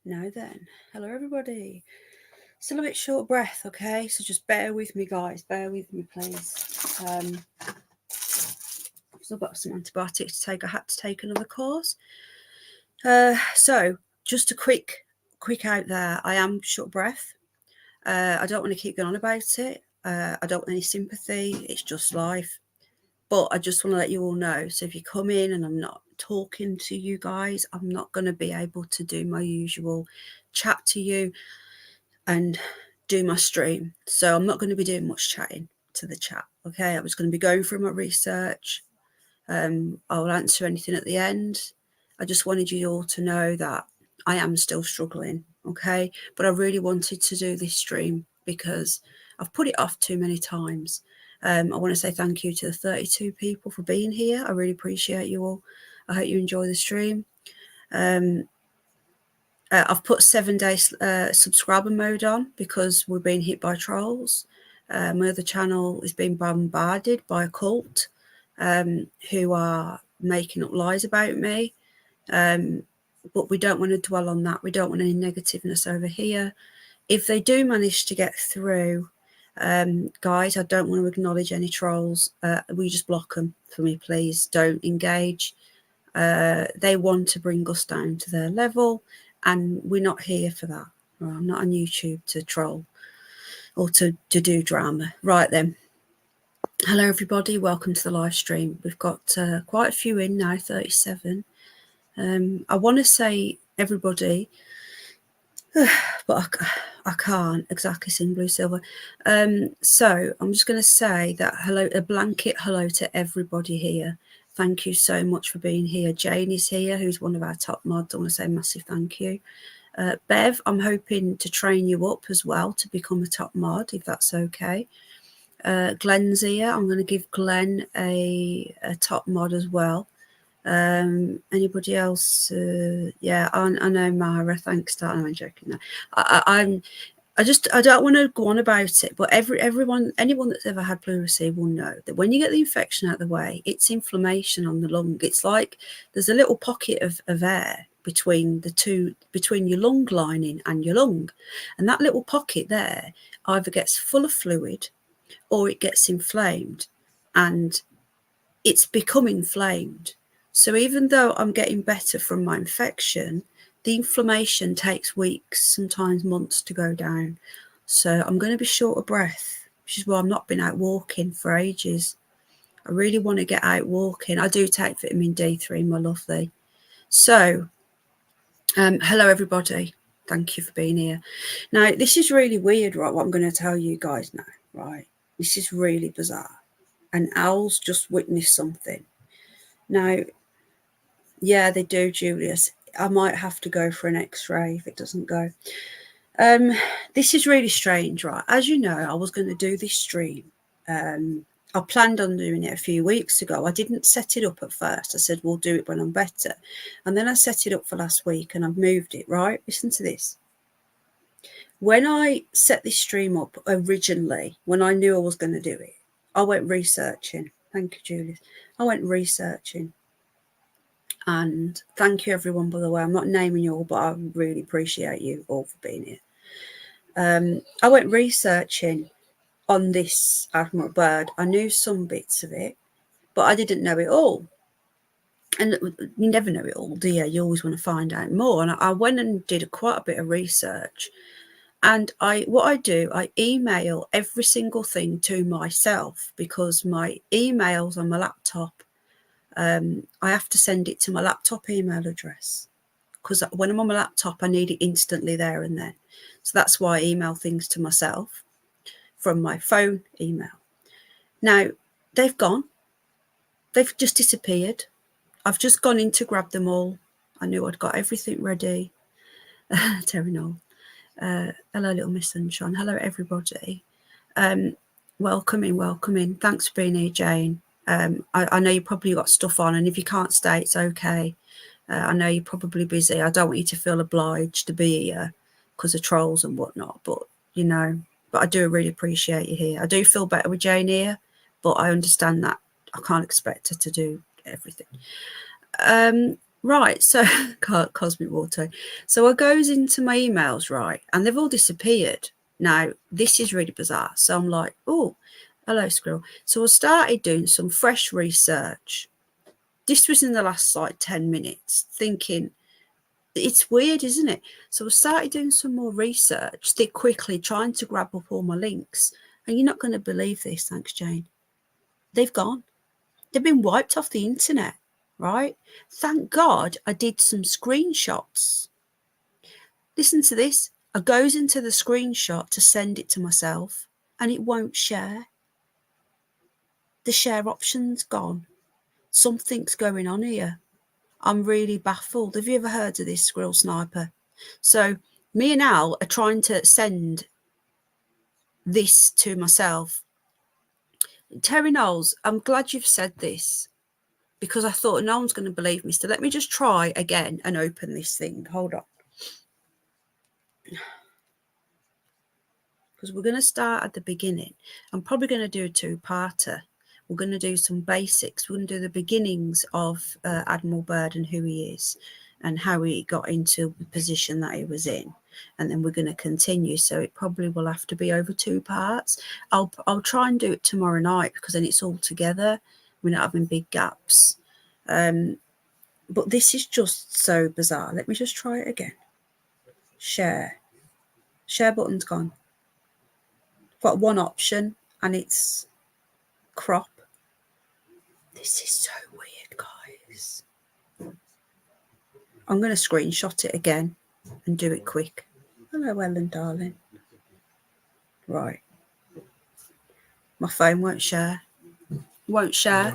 Now then, hello everybody. Still a bit short of breath, okay? So just bear with me, guys. Bear with me, please. I've still got some antibiotics to take. I had to take another course. So just a quick out there. I am short of breath. I don't want to keep going on about it. I don't want any sympathy. It's just life. But I just want to let you all know. So if you come in and I'm not talking to you guys, I'm not going to be able to do my usual chat to you and do my stream. So I'm not going to be doing much chatting to the chat. Okay, I was going to be going through my research. I'll answer anything at the end. I just wanted you all to know that I am still struggling. Okay, but I really wanted to do this stream because I've put it off too many times. I want to say thank you to the 32 people for being here. I really appreciate you all. I hope you enjoy the stream. I've put 7-day subscriber mode on because we're being hit by trolls. My other channel is being bombarded by a cult who are making up lies about me. But we don't want to dwell on that. We don't want any negativeness over here. If they do manage to get through, guys, I don't want to acknowledge any trolls. We just block them for me, please. Don't engage. They want to bring us down to their level, and we're not here for that. Well, I'm not on YouTube to troll or to do drama. Right then. Hello, everybody. Welcome to the live stream. We've got quite a few in now, 37. I want to say everybody, but I can't exactly sing blue silver. So I'm just going to say that hello, a blanket hello to everybody here. Thank you so much for being here. Jane is here, who's one of our top mods. I want to say a massive thank you. Bev, I'm hoping to train you up as well to become a top mod, if that's okay. Glenn's here. I'm going to give Glenn a top mod as well. Anybody else? Yeah, I know Mara. Thanks, I'm joking. No. I don't want to go on about it, but anyone that's ever had pleurisy will know that when you get the infection out of the way, it's inflammation on the lung. It's like there's a little pocket of air between your lung lining and your lung, and that little pocket there either gets full of fluid or it gets inflamed, and it's become inflamed. So even though I'm getting better from my infection, the inflammation takes weeks, sometimes months to go down. So I'm going to be short of breath, which is why I've not been out walking for ages. I really want to get out walking. I do take vitamin D3, my lovely. So, hello, everybody. Thank you for being here. Now, this is really weird, right, what I'm going to tell you guys now, right? This is really bizarre. And Owl's just witnessed something. Now, yeah, they do, Julius. I might have to go for an X-ray if it doesn't go. This is really strange, right? As you know, I was going to do this stream. I planned on doing it a few weeks ago. I didn't set it up at first. I said, we'll do it when I'm better. And then I set it up for last week and I've moved it, right? Listen to this. When I set this stream up originally, when I knew I was going to do it, I went researching. Thank you, Julius. I went researching. And thank you, everyone, by the way. I'm not naming you all, but I really appreciate you all for being here. I went researching on this Admiral Byrd. I knew some bits of it, but I didn't know it all. And you never know it all, do you? You always want to find out more. And I went and did quite a bit of research. And what I do, I email every single thing to myself because my emails on my laptop, I have to send it to my laptop email address because when I'm on my laptop, I need it instantly there and then. So that's why I email things to myself from my phone email. Now, they've gone. They've just disappeared. I've just gone in to grab them all. I knew I'd got everything ready. Terry Noel. Hello, little Miss Sunshine. Hello, everybody. Welcome in. Thanks for being here, Jane. I know you probably got stuff on, and if you can't stay, it's okay. I know you're probably busy. I don't want you to feel obliged to be here because of trolls and whatnot, but I do really appreciate you here. I do feel better with Jane here, but I understand that I can't expect her to do everything. Right, so cosmic water. So I goes into my emails, right, and they've all disappeared. Now, this is really bizarre. So I'm like, oh, hello, squirrel. So I started doing some fresh research. This was in the last like 10 minutes, thinking, it's weird, isn't it? So I started doing some more research, thick quickly, trying to grab up all my links. And you're not going to believe this, thanks, Jane. They've gone. They've been wiped off the internet, right? Thank God I did some screenshots. Listen to this. I goes into the screenshot to send it to myself and it won't share. The share option's gone. Something's going on here. I'm really baffled. Have you ever heard of this, Squirrel Sniper? So me and Al are trying to send this to myself. Terry Knowles, I'm glad you've said this because I thought no one's going to believe me. So let me just try again and open this thing. Hold on. Because we're going to start at the beginning. I'm probably going to do a two-parter. We're going to do some basics. We're going to do the beginnings of Admiral Byrd and who he is and how he got into the position that he was in. And then we're going to continue. So it probably will have to be over two parts. I'll try and do it tomorrow night because then it's all together. We're not having big gaps. But this is just so bizarre. Let me just try it again. Share. Share button's gone. Got one option and it's crop. This is so weird, guys. I'm going to screenshot it again and do it quick. Hello, Ellen, darling. Right. My phone won't share. Won't share.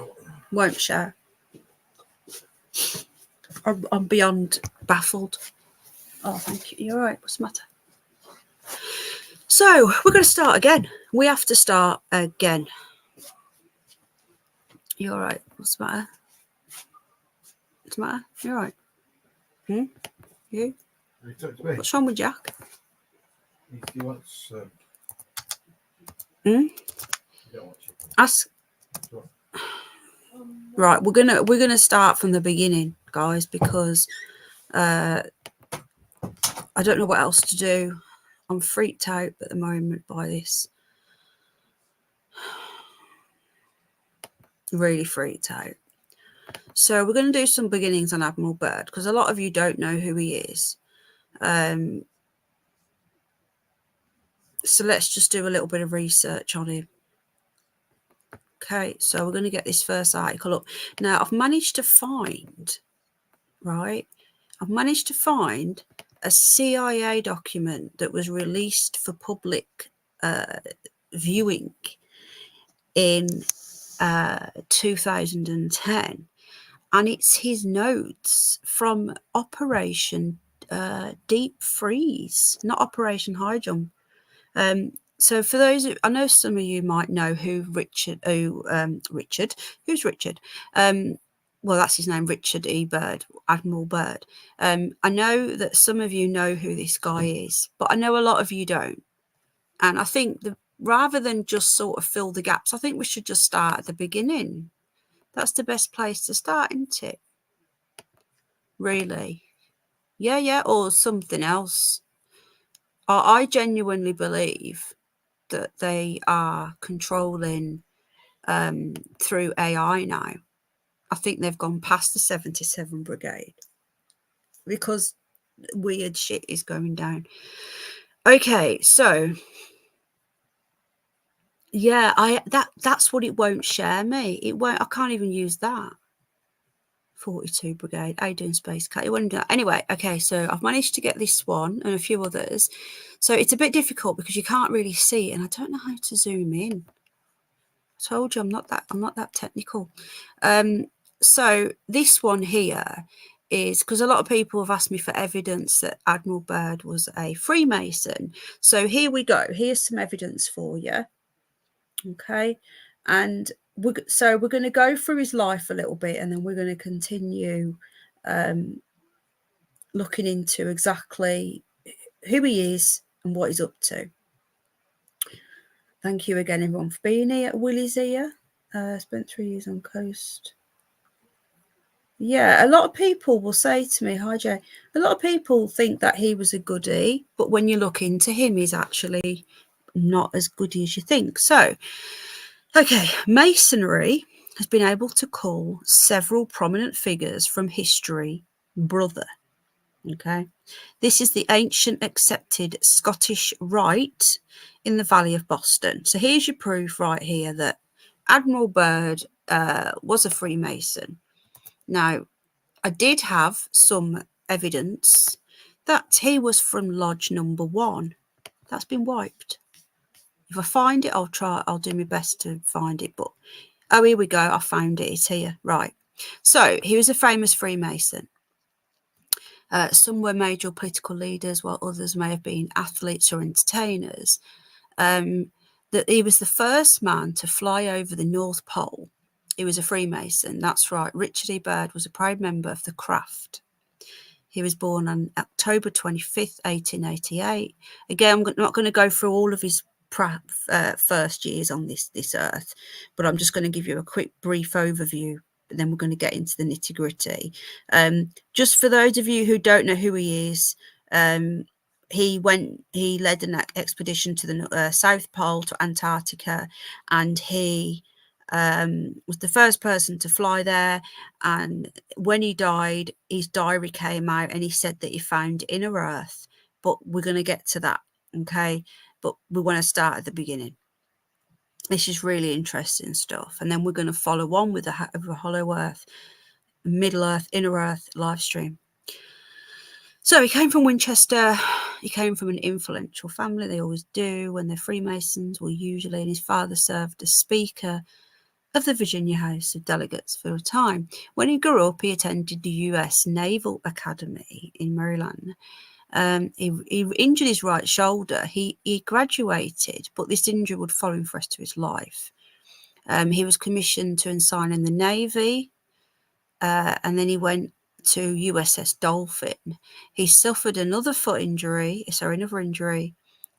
Won't share. I'm beyond baffled. Oh, thank you. You're right. What's the matter? So we're going to start again. We have to start again. You're right. What's the matter? What's the matter? You're right. You? What's wrong with Jack? He wants. Ask. Right, we're gonna start from the beginning, guys, because I don't know what else to do. I'm freaked out at the moment by this. Really freaked out. So we're going to do some beginnings on Admiral Byrd because a lot of you don't know who he is. So let's just do a little bit of research on him. Okay, so we're going to get this first article up. Now, I've managed to find, right, a CIA document that was released for public viewing in 2010. And it's his notes from Operation Deep Freeze, not Operation High Jump. So for those, I know some of you might know who's Richard? Well, that's his name, Richard E. Byrd, Admiral Byrd. I know that some of you know who this guy is, but I know a lot of you don't. And I think rather than just sort of fill the gaps, I think we should just start at the beginning. That's the best place to start, isn't it? Really? Yeah, or something else. I genuinely believe that they are controlling through AI now. I think they've gone past the 77 Brigade because weird shit is going down. Okay, so yeah, that's what it won't share me. It won't. I can't even use that. 42 Brigade. How you doing, Space Cat? It won't do that. Anyway, okay, so I've managed to get this one and a few others. So it's a bit difficult because you can't really see, and I don't know how to zoom in. I told you I'm not that technical. So this one here is because a lot of people have asked me for evidence that Admiral Byrd was a Freemason. So here we go. Here's some evidence for you. Okay, and we're going to go through his life a little bit, and then we're going to continue looking into exactly who he is and what he's up to. Thank you again, everyone, for being here. Willie's here. Spent 3 years on coast. Yeah, a lot of people will say to me, hi Jay, a lot of people think that he was a goodie, but when you look into him, he's actually not as goody as you think. So, okay, Masonry has been able to call several prominent figures from history brother. Okay, this is the ancient accepted Scottish rite in the Valley of Boston. So here's your proof right here that Admiral Byrd was a Freemason. Now, I did have some evidence that he was from Lodge number 1. That's been wiped. If I find it, I'll do my best to find it. But, oh, here we go. I found it. It's here. Right. So he was a famous Freemason. Some were major political leaders, while others may have been athletes or entertainers. That he was the first man to fly over the North Pole. He was a Freemason. That's right. Richard E. Byrd was a proud member of the craft. He was born on October 25th, 1888. Again, I'm not going to go through all of his first years on this earth, but I'm just going to give you a quick brief overview, and then we're going to get into the nitty gritty. Just for those of you who don't know who he is, he led an expedition to the South Pole, to Antarctica, and he was the first person to fly there. And when he died, his diary came out and he said that he found inner earth, but we're going to get to that. Okay, but we want to start at the beginning. This is really interesting stuff, and then we're going to follow on with the hollow earth, middle earth, inner earth live stream. So he came from Winchester. He came from an influential family. They always do when they're Freemasons, or usually, and his father served as speaker of the Virginia House of Delegates for a time. When he grew up, he attended the U.S. Naval Academy in Maryland. He injured his right shoulder. He graduated, but this injury would follow him for the rest of his life. He was commissioned to ensign in the Navy, and then he went to USS Dolphin. He suffered another injury,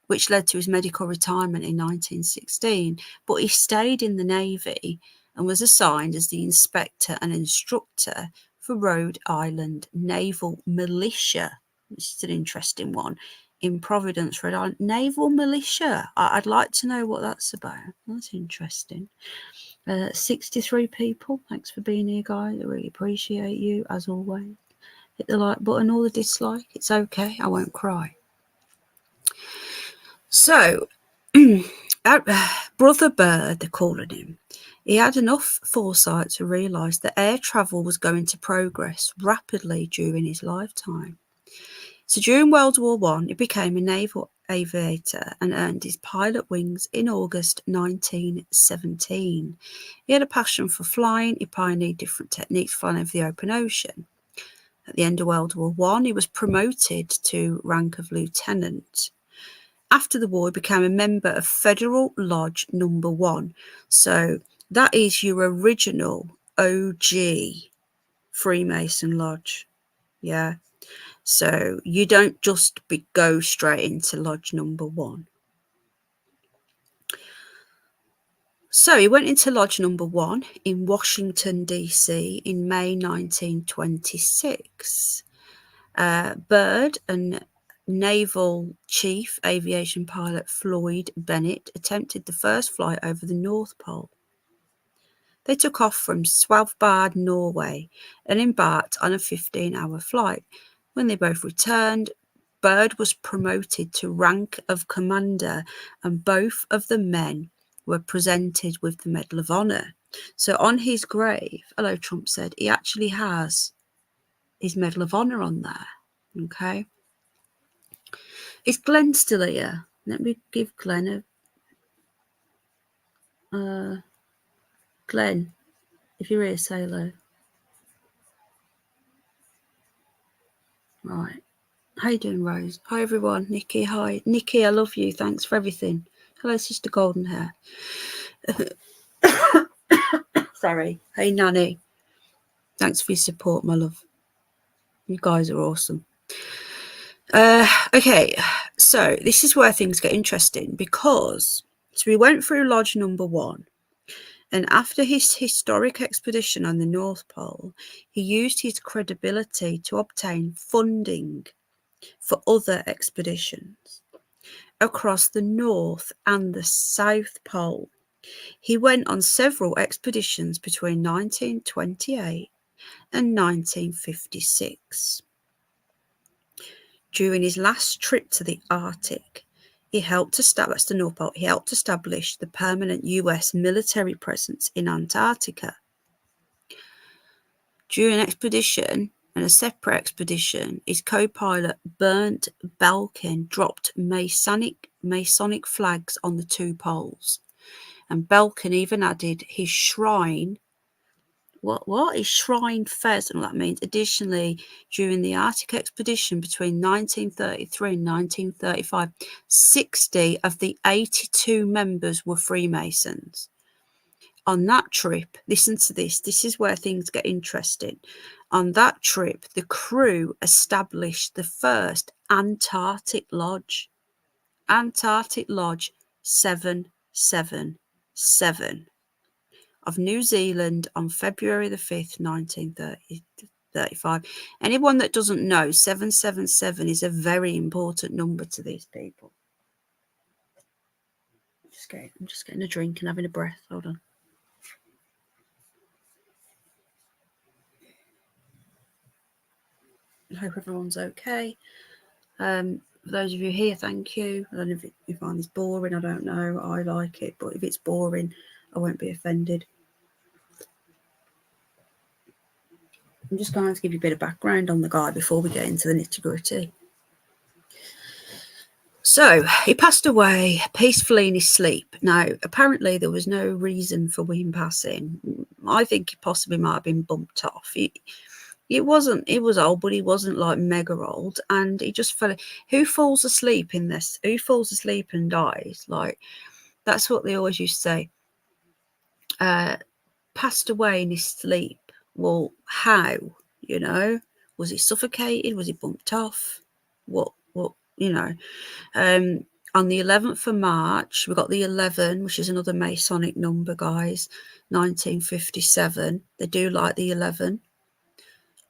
which led to his medical retirement in 1916. But he stayed in the Navy and was assigned as the inspector and instructor for Rhode Island Naval Militia. This is an interesting one. In Providence, Rhode Island. Naval Militia. I'd like to know what that's about. That's interesting. 63 people. Thanks for being here, guys. I really appreciate you, as always. Hit the like button or the dislike. It's okay. I won't cry. So, Brother Byrd, they're calling him, he had enough foresight to realise that air travel was going to progress rapidly during his lifetime. So during World War I, he became a naval aviator and earned his pilot wings in August 1917. He had a passion for flying. He pioneered different techniques flying over the open ocean. At the end of World War I, he was promoted to rank of lieutenant. After the war, he became a member of Federal Lodge number 1. So that is your original OG Freemason Lodge. Yeah. So you don't just go straight into Lodge number 1. So he went into Lodge number 1 in Washington, D.C. in May 1926. Byrd and Naval Chief Aviation Pilot Floyd Bennett attempted the first flight over the North Pole. They took off from Svalbard, Norway, and embarked on a 15-hour flight. When they both returned, Byrd was promoted to rank of commander, and both of the men were presented with the Medal of Honor. So on his grave, hello, Trump said, he actually has his Medal of Honor on there. Okay. Is Glenn still here? Let me give Glenn a... Glenn, if you're here, say hello. Right. How you doing, Rose? Hi, everyone. Nikki, hi. Nikki, I love you. Thanks for everything. Hello, Sister Golden Hair. Sorry. Hey, Nanny. Thanks for your support, my love. You guys are awesome. Okay, so this is where things get interesting because we went through Lodge number 1, And after his historic expedition on the North Pole, he used his credibility to obtain funding for other expeditions across the North and the South Pole. He went on several expeditions between 1928 and 1956. During his last trip to the Arctic, he helped establish the North Pole. He helped establish the permanent US military presence in Antarctica. During an expedition and a separate expedition, his co-pilot Bernd Belkin dropped Masonic flags on the two poles, and Belkin even added his shrine. What is shrine fez and what that means? Additionally, during the Arctic expedition between 1933 and 1935, 60 of the 82 members were Freemasons. On that trip, listen to this is where things get interesting. On that trip, the crew established the first Antarctic Lodge 777 of New Zealand on February the 5th, 1935. Anyone that doesn't know, 777 is a very important number to these people. I'm just getting a drink and having a breath. Hold on. I hope everyone's okay. For those of you here, thank you. I don't know if you find this boring. I don't know. I like it, but if it's boring, I won't be offended. I'm just going to give you a bit of background on the guy before we get into the nitty-gritty. So he passed away peacefully in his sleep. Now, apparently there was no reason for him passing. I think he possibly might have been bumped off. It wasn't, he was old, but he wasn't like mega old. And he just fell. Who falls asleep in this? Who falls asleep and dies? Like, that's what they always used to say. Passed away in his sleep. Well, how? You know, was he suffocated? Was he bumped off? What, you know? On the 11th of March, we got the 11, which is another Masonic number, guys. 1957. They do like the 11.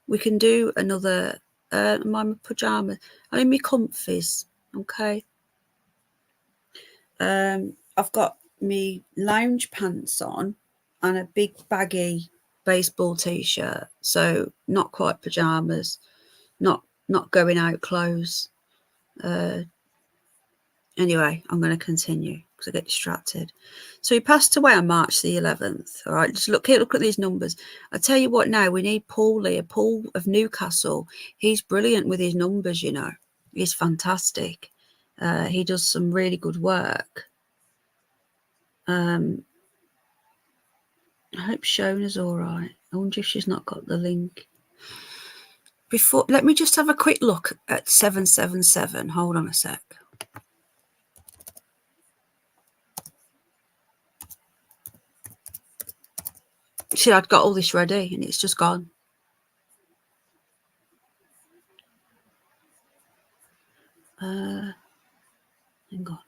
We can do another. My pajamas. I'm in my comfies. Okay. I've got me lounge pants on and a big baggy baseball t-shirt. So not quite pajamas. Not going out clothes. Anyway, I'm going to continue because I get distracted. So he passed away on March the 11th. All right, just look at these numbers. I tell you what now, we need Paul here, Paul of Newcastle. He's brilliant with his numbers, you know. He's fantastic. He does some really good work. I hope Shona's all right. I wonder if she's not got the link. Let me just have a quick look at 777. Hold on a sec. See, I'd got all this ready and it's just gone. Hang on.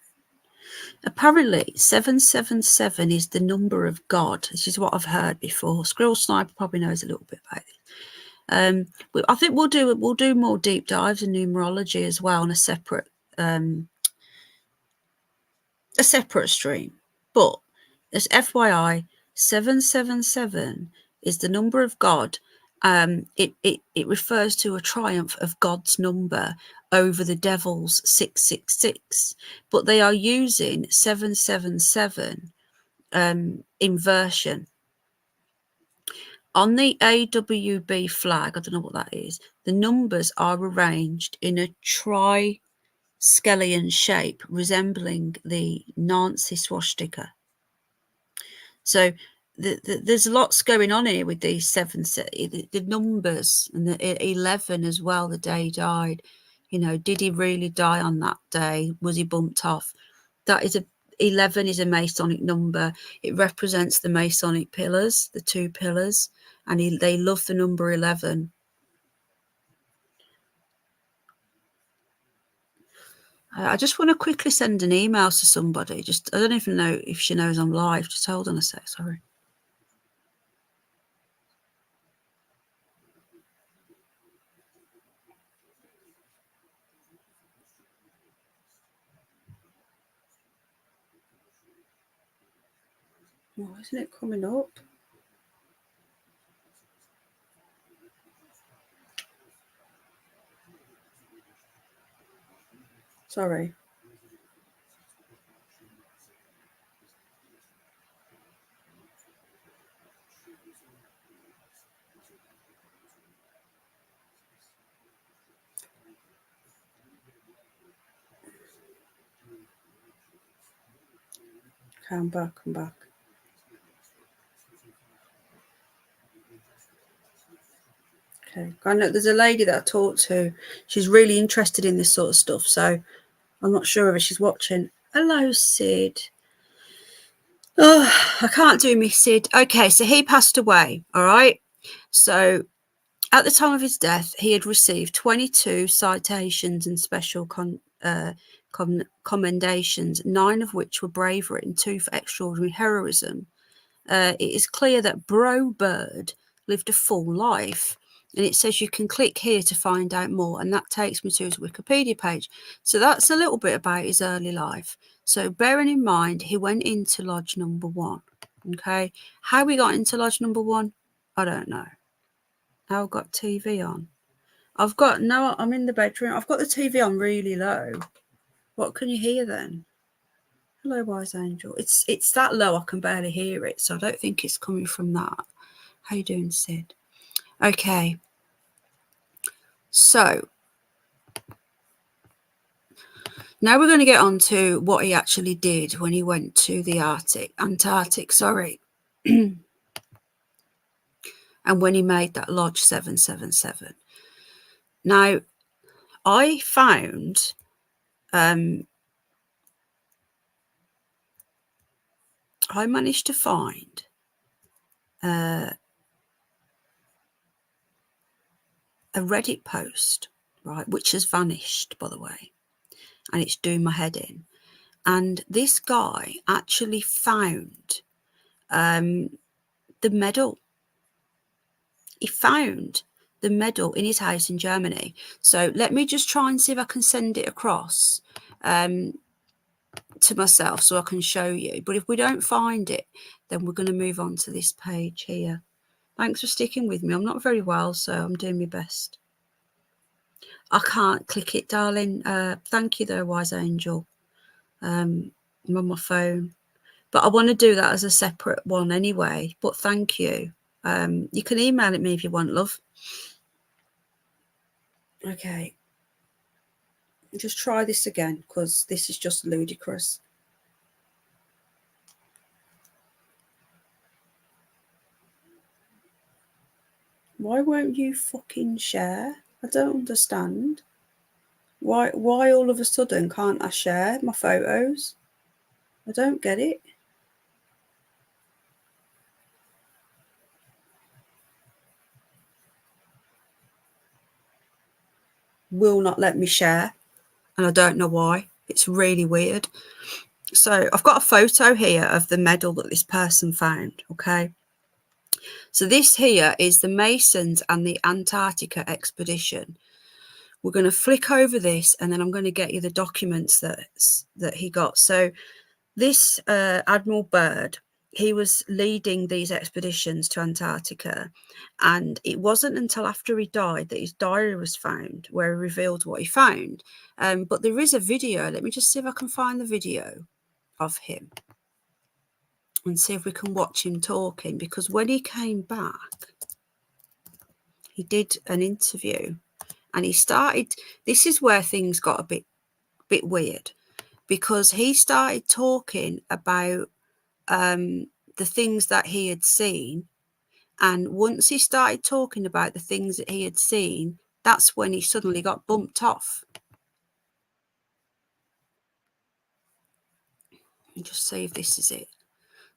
Apparently, 777 is the number of God. This is what I've heard before. Squirrel Sniper probably knows a little bit about this. I think we'll do more deep dives in numerology as well on a separate stream. But as FYI, 777 is the number of God. It refers to a triumph of God's number over the devil's 666, but they are using 777 inversion. On the AWB flag, I don't know what that is, the numbers are arranged in a triskelion shape resembling the Nazi swastika. So there's lots going on here with these the numbers, and the 11 as well, the day he died. You know, did he really die on that day? Was he bumped off? 11 is a Masonic number. It represents the Masonic pillars, the two pillars, and they love the number 11. I just want to quickly send an email to somebody. I don't even know if she knows I'm live. Just hold on a sec, sorry. Why isn't it coming up? Sorry. Okay, I'm back. Okay. I know there's a lady that I talked to. She's really interested in this sort of stuff. So I'm not sure if she's watching. Hello, Sid. Oh, I can't do me, Sid. Okay, so he passed away. All right. So at the time of his death, he had received 22 citations and special commendations, 9 of which were bravery and 2 for extraordinary heroism. It is clear that Bro Byrd lived a full life. And it says you can click here to find out more. And that takes me to his Wikipedia page. So that's a little bit about his early life. So bearing in mind, he went into Lodge number 1. Okay. How we got into Lodge number 1, I don't know. I've got TV on. I'm in the bedroom. I've got the TV on really low. What can you hear then? Hello, Wise Angel. It's that low I can barely hear it, so I don't think it's coming from that. How you doing, Sid? Okay. So now we're going to get on to what he actually did when he went to the Antarctic, and when he made that Lodge 777. Now, I found I managed to find a Reddit post, right, which has vanished, by the way, and it's doing my head in. And this guy actually found the medal. He found the medal in his house in Germany. So let me just try and see if I can send it across to myself so I can show you. But if we don't find it, then we're going to move on to this page here. Thanks for sticking with me. I'm not very well, so I'm doing my best. I can't click it, darling. Thank you, though, Wise Angel. I'm on my phone. But I want to do that as a separate one anyway. But thank you. You can email it me if you want, love. Okay. Just try this again, because this is just ludicrous. Why won't you fucking share? I don't understand. Why all of a sudden can't I share my photos? I don't get it. Will not let me share, and I don't know why. It's really weird. So I've got a photo here of the medal that this person found, okay? So this here is the Masons and the Antarctica expedition. We're going to flick over this, and then I'm going to get you the documents that he got. So this Admiral Byrd, he was leading these expeditions to Antarctica, and it wasn't until after he died that his diary was found, where he revealed what he found. But there is a video. Let me just see if I can find the video of him and see if we can watch him talking, because when he came back, he did an interview, and he started, this is where things got a bit weird, because he started talking about the things that he had seen. And once he started talking about the things that he had seen, that's when he suddenly got bumped off. And just see if this is it.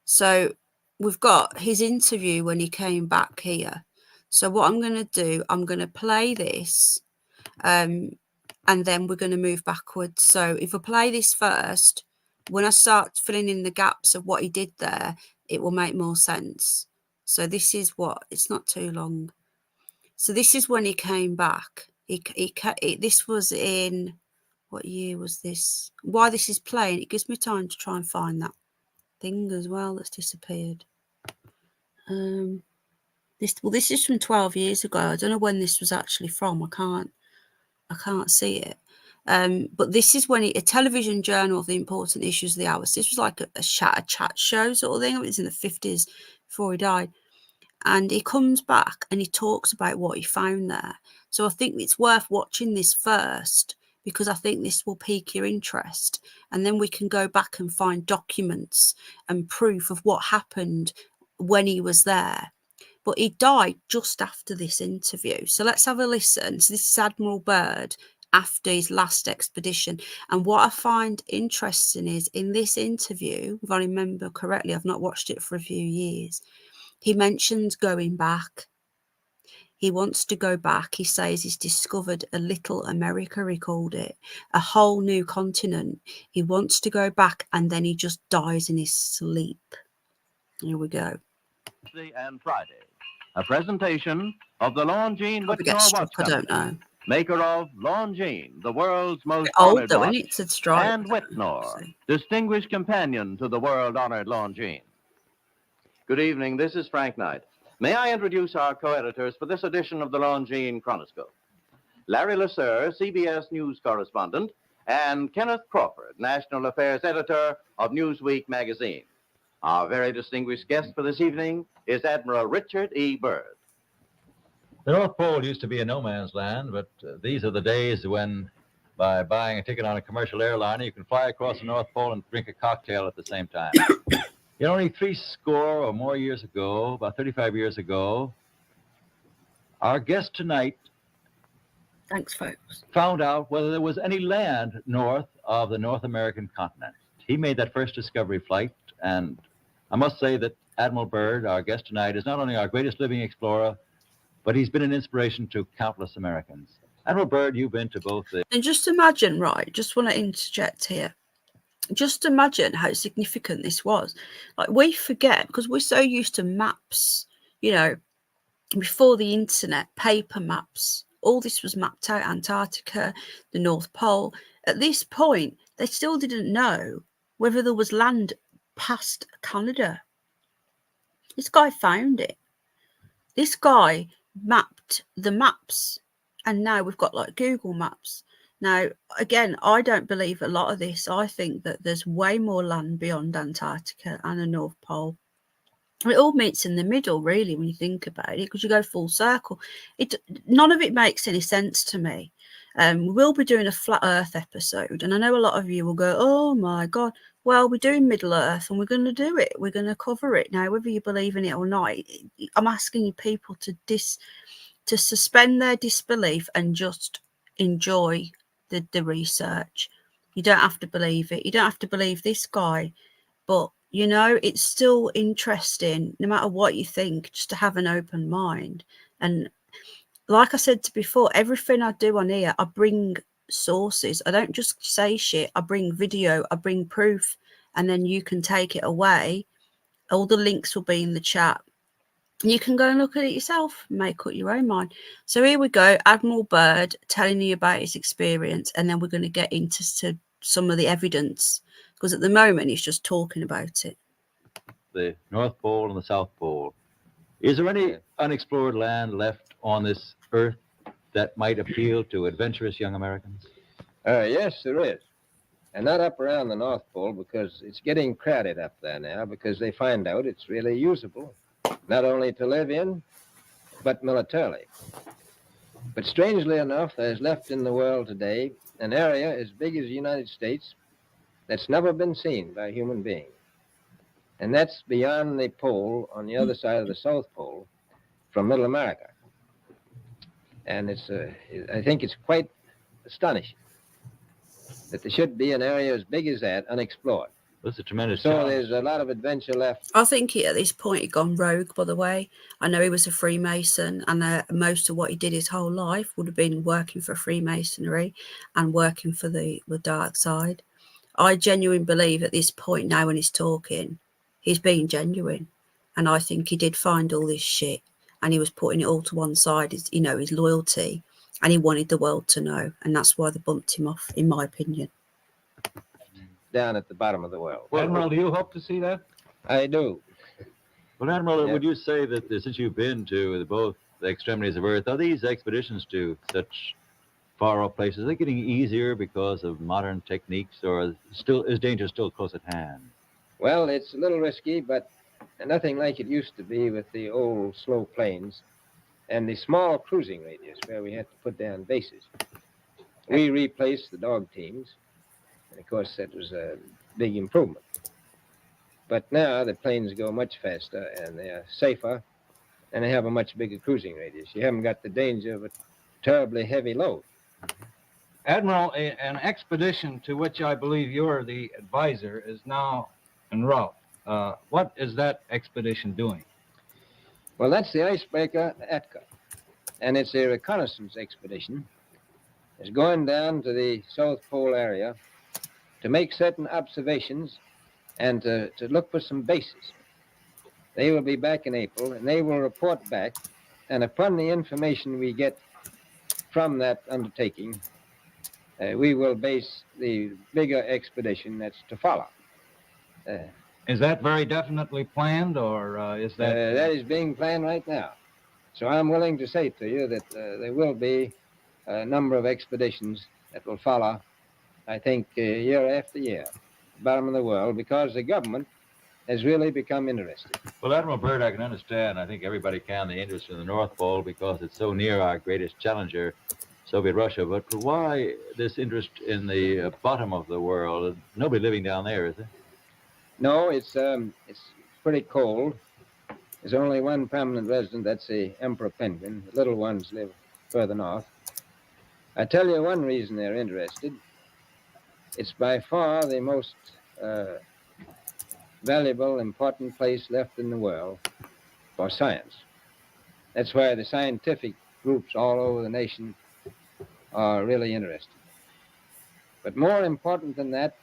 So we've got his interview when he came back here. So what I'm going to do, I'm going to play this, and then we're going to move backwards. So if I play this first, when I start filling in the gaps of what he did there, it will make more sense. So this is what, it's not too long. So this is when he came back. This was in, what year was this? Why this is playing, it gives me time to try and find that. thing as well that's disappeared. This is from 12 years ago. I don't know when this was actually from. I can't see it. But this is when a television journal of the important issues of the hour. So this was like a chat show sort of thing. It was in the 50s before he died. And he comes back and he talks about what he found there. So I think it's worth watching this first, because I think this will pique your interest. And then we can go back and find documents and proof of what happened when he was there. But he died just after this interview. So let's have a listen. So this is Admiral Byrd after his last expedition. And what I find interesting is in this interview, if I remember correctly, I've not watched it for a few years, he mentions going back. He wants to go back. He says he's discovered a little America, he called it, a whole new continent. He wants to go back, and then he just dies in his sleep. Here we go. Thursday and Friday, a presentation of the Longines Probably Whitnor get struck, Watch I Company, don't know. maker of Longines, the world's most Old honored though, watch, isn't it? Said strike. and Whitnor, distinguished companion to the world-honored Longines. Good evening, this is Frank Knight. May I introduce our co-editors for this edition of the Longines Chronoscope? Larry Lasser, CBS News correspondent, and Kenneth Crawford, National Affairs Editor of Newsweek magazine. Our very distinguished guest for this evening is Admiral Richard E. Byrd. The North Pole used to be a no man's land, but these are the days when, by buying a ticket on a commercial airliner, you can fly across the North Pole and drink a cocktail at the same time. Yet only 60 or more years ago, about 35 years ago, our guest tonight, Thanks, folks, found out whether there was any land north of the North American continent. He made that first discovery flight, and I must say that Admiral Byrd, our guest tonight, is not only our greatest living explorer, but he's been an inspiration to countless Americans. Admiral Byrd, you've been to both the... And just imagine, right, just want to interject here. Just imagine how significant this was. Like, we forget, because we're so used to maps, you know, before the internet, paper maps. All this was mapped out, Antarctica, the North Pole. At this point, they still didn't know whether there was land past Canada. This guy found it. This guy mapped the maps, and now we've got like Google Maps. Now, again, I don't believe a lot of this. I think that there's way more land beyond Antarctica and the North Pole. It all meets in the middle, really, when you think about it, because you go full circle. None of it makes any sense to me. We will be doing a Flat Earth episode, and I know a lot of you will go, oh my God, well, we're doing Middle Earth, and we're going to do it. We're going to cover it. Now, whether you believe in it or not, I'm asking you people to suspend their disbelief and just enjoy the research. You don't have to believe it. You don't have to believe this guy, but you know, it's still interesting, no matter what you think, just to have an open mind. And like I said before, everything I do on here, I bring sources. I don't just say shit. I bring video, I bring proof, and then you can take it away. All the links will be in the chat. You can go and look at it yourself, make up your own mind. So here we go, Admiral Byrd telling you about his experience, and then we're going to get into some of the evidence, because at the moment he's just talking about it. The North Pole and the South Pole. Is there any unexplored land left on this earth that might appeal to adventurous young Americans? Yes, there is. And not up around the North Pole, because it's getting crowded up there now, because they find out it's really usable, not only to live in, but militarily. But strangely enough, there's left in the world today an area as big as the United States that's never been seen by a human being. And that's beyond the pole on the other side of the South Pole from Middle America. And I think it's quite astonishing that there should be an area as big as that unexplored. That's a tremendous So challenge. there's a lot of adventure left. I think at this point he'd gone rogue, by the way. I know he was a Freemason, and most of what he did his whole life would have been working for Freemasonry and working for the dark side. I genuinely believe at this point now when he's talking, he's being genuine. And I think he did find all this shit, and he was putting it all to one side, his loyalty, and he wanted the world to know. And that's why they bumped him off, in my opinion. down at the bottom of the world. Admiral, do you hope to see that? I do. Well, Admiral, Yeah. would you say that since you've been to both the extremities of Earth, are these expeditions to such far-off places, are they getting easier because of modern techniques, or is danger still close at hand? Well, it's a little risky, but nothing like it used to be with the old slow planes and the small cruising radius where we had to put down bases. We replaced the dog teams, and of course that was a big improvement. But now the planes go much faster and they are safer, and they have a much bigger cruising radius. You haven't got the danger of a terribly heavy load. Admiral, an expedition to which I believe you're the advisor is now en route. What is that expedition doing? Well, that's the icebreaker Atka, and it's a reconnaissance expedition. It's going down to the South Pole area to make certain observations and to look for some bases. They will be back in April, and they will report back, and upon the information we get from that undertaking, we will base the bigger expedition that's to follow. Is that very definitely planned, or is that... That is being planned right now. So I'm willing to say to you that there will be a number of expeditions that will follow, I think, year after year, bottom of the world, because the government has really become interested. Well, Admiral Byrd, I can understand, I think everybody can, the interest in the North Pole because it's so near our greatest challenger, Soviet Russia. But why this interest in the bottom of the world? Nobody living down there, is there? No, it's pretty cold. There's only one permanent resident, that's the emperor penguin. The little ones live further north. I tell you one reason they're interested. It's by far the most valuable, important place left in the world for science. That's why the scientific groups all over the nation are really interested. But more important than that,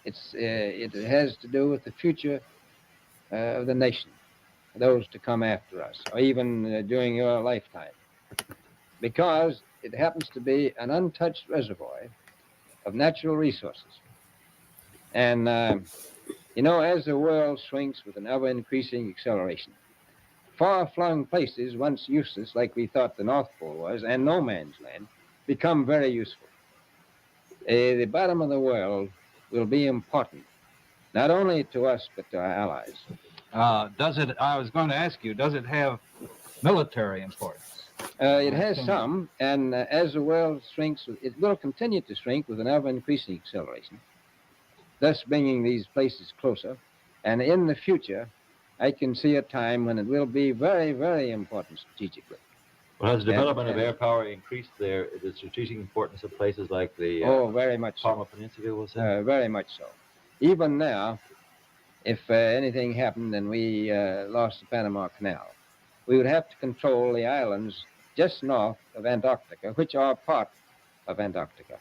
it has to do with the future of the nation, those to come after us, or even during your lifetime. Because it happens to be an untouched reservoir of natural resources. And, as the world shrinks with an ever-increasing acceleration, far-flung places, once useless, like we thought the North Pole was, and no man's land, become very useful. The bottom of the world will be important, not only to us, but to our allies. I was going to ask you, does it have military importance? It has some, and as the world shrinks, it will continue to shrink with an ever-increasing acceleration, thus bringing these places closer. And in the future, I can see a time when it will be very, very important strategically. Well, has the development of air power increased the strategic importance of places like the very much so. Parma Peninsula, was it? Very much so. Even now, if anything happened and we lost the Panama Canal, we would have to control the islands just north of Antarctica, which are part of Antarctica.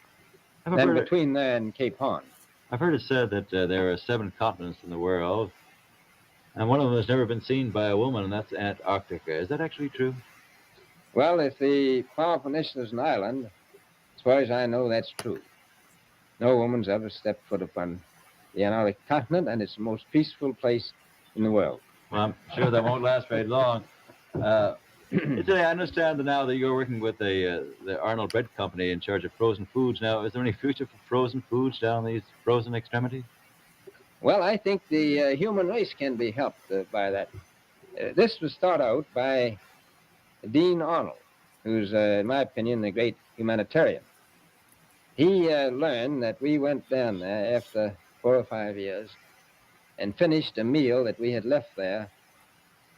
Then between there and Cape Horn. I've heard it said that there are 7 continents in the world, and one of them has never been seen by a woman, and that's Antarctica. Is that actually true? Well, if the Parma Peninsula is an island, as far as I know, that's true. No woman's ever stepped foot upon the Antarctic continent, and it's the most peaceful place in the world. Well, I'm sure that won't last very long. I understand now that you're working with the Arnold Bread Company in charge of frozen foods. Now, is there any future for frozen foods down these frozen extremities? Well, I think the human race can be helped by that. This was thought out by Dean Arnold, who's, in my opinion, a great humanitarian. He learned that we went down there after 4 or 5 years and finished a meal that we had left there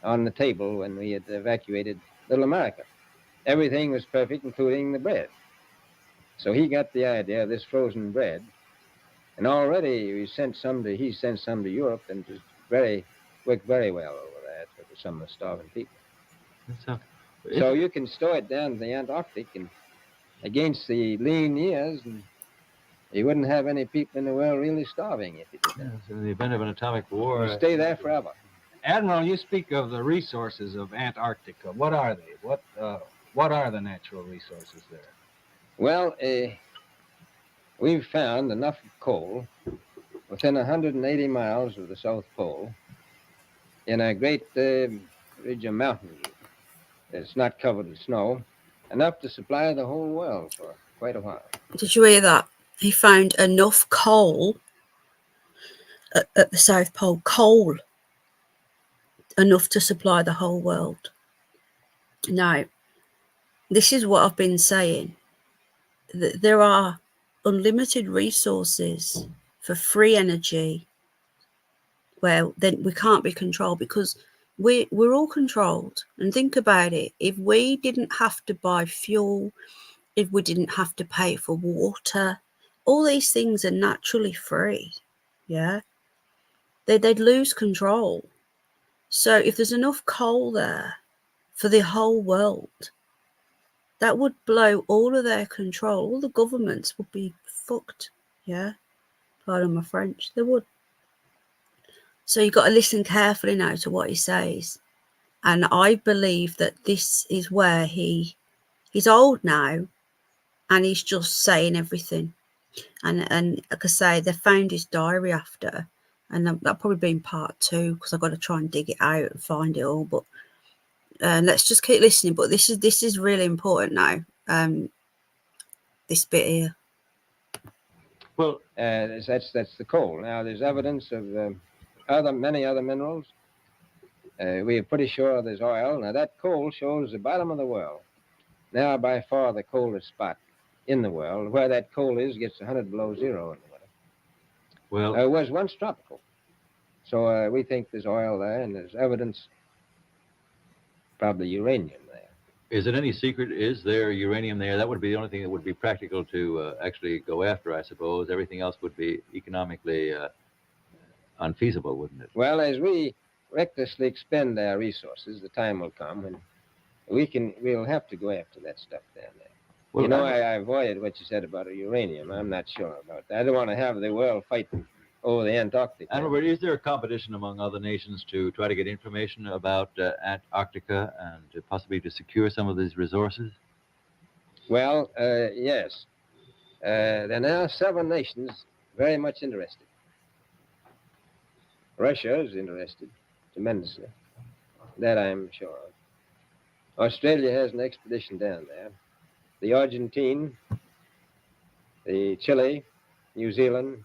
on the table when we had evacuated Little America. Everything was perfect, including the bread. So he got the idea of this frozen bread, and already he sent some to Europe, and it worked very well over there for some of the starving people. So you can store it down to the Antarctic and against the lean years, and you wouldn't have any people in the world really starving if you did that. Yes, in the event of an atomic war. You'd stay there forever. Admiral, you speak of the resources of Antarctica. What are they? What are the natural resources there? Well, we've found enough coal within 180 miles of the South Pole in a great ridge of mountains. It's not covered with snow, enough to supply the whole world for quite a while. Did you hear that? He found enough coal at the South Pole, coal, enough to supply the whole world. Now, this is what I've been saying. There are unlimited resources for free energy where then we can't be controlled, because we're all controlled. And think about it. If we didn't have to buy fuel, if we didn't have to pay for water, all these things are naturally free. Yeah. They'd lose control. So if there's enough coal there for the whole world, that would blow all of their control. All the governments would be fucked. Yeah. Pardon my French. They would. So you've got to listen carefully now to what he says. And I believe that this is where he's old now and he's just saying everything. And like I say, they found his diary after, and that'll probably be in part 2 because I've got to try and dig it out and find it all. But let's just keep listening. But this is really important now. This bit here. Well, That's the coal. Now, there's evidence of many other minerals. We are pretty sure there's oil. Now, that coal shows the bottom of the world. Now, by far the coldest spot in the world. Where that coal is gets 100 below zero in the winter. well, It was once tropical. So we think there's oil there, and there's evidence, probably uranium there. Is it any secret? Is there uranium there? That would be the only thing that would be practical to actually go after, I suppose. Everything else would be economically unfeasible, wouldn't it? Well, as we recklessly expend our resources, the time will come when we'll have to go after that stuff down there. Well, You know, I avoided what you said about uranium. I'm not sure about that. I don't want to have the world fighting over the Antarctic. Admiral, is there a competition among other nations to try to get information about Antarctica and possibly to secure some of these resources? Well, yes. There are now 7 nations very much interested. Russia is interested tremendously. That I'm sure of. Australia has an expedition down there. The Argentine, the Chile, New Zealand,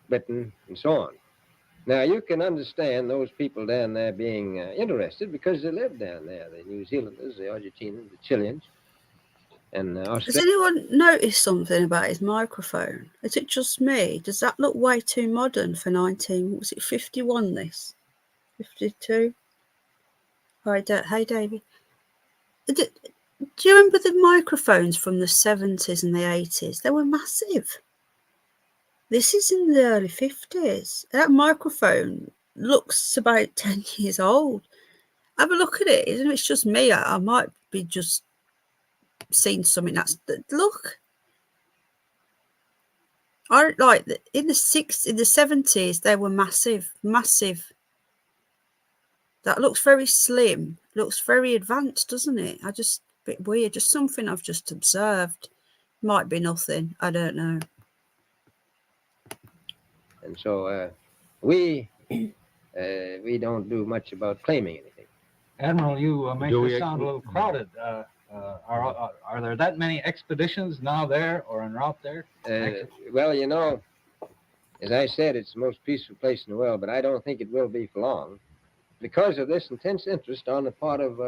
Britain, and so on. Now, you can understand those people down there being interested because they live down there. The New Zealanders, the Argentinians, the Chileans, and Has Australia. anyone noticed something about his microphone? Is it just me? Does that look way too modern for 51 this? 52? Hey, David. Do you remember the microphones from the 70s and the 80s? They were massive. This is in the early 50s. That microphone looks about 10 years old. Have a look at it. Isn't it? It's just me. I might be just seeing something that's... Look. I like in the 70s, they were massive. That looks very slim. Looks very advanced, doesn't it? A bit weird. Just something I've just observed. Might be nothing. I don't know. And so we don't do much about claiming anything. Admiral, you make Do us we sound a little crowded. Are there that many expeditions now there or en route there? Well, you know, as I said, it's the most peaceful place in the world, but I don't think it will be for long because of this intense interest on the part of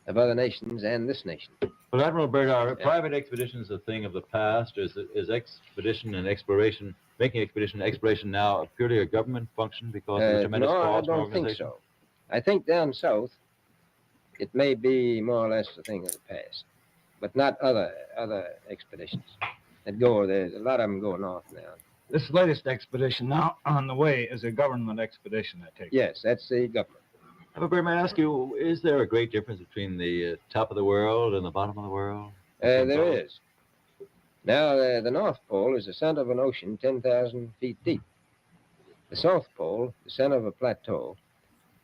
other nations and this nation. Well, Admiral Byrd, are private expeditions a thing of the past? Is expedition and exploration, making expedition and exploration now purely a government function because of the tremendous No, I cost and don't think organization? so. I think down south, it may be more or less a thing of the past, but not other expeditions that go there. A lot of them go north now. This latest expedition now on the way is a government expedition, I take it. Yes, that's the government. Admiral Byrd, may I ask you, is there a great difference between the top of the world and the bottom of the world? There is. Now, the North Pole is the center of an ocean 10,000 feet deep. The South Pole, the center of a plateau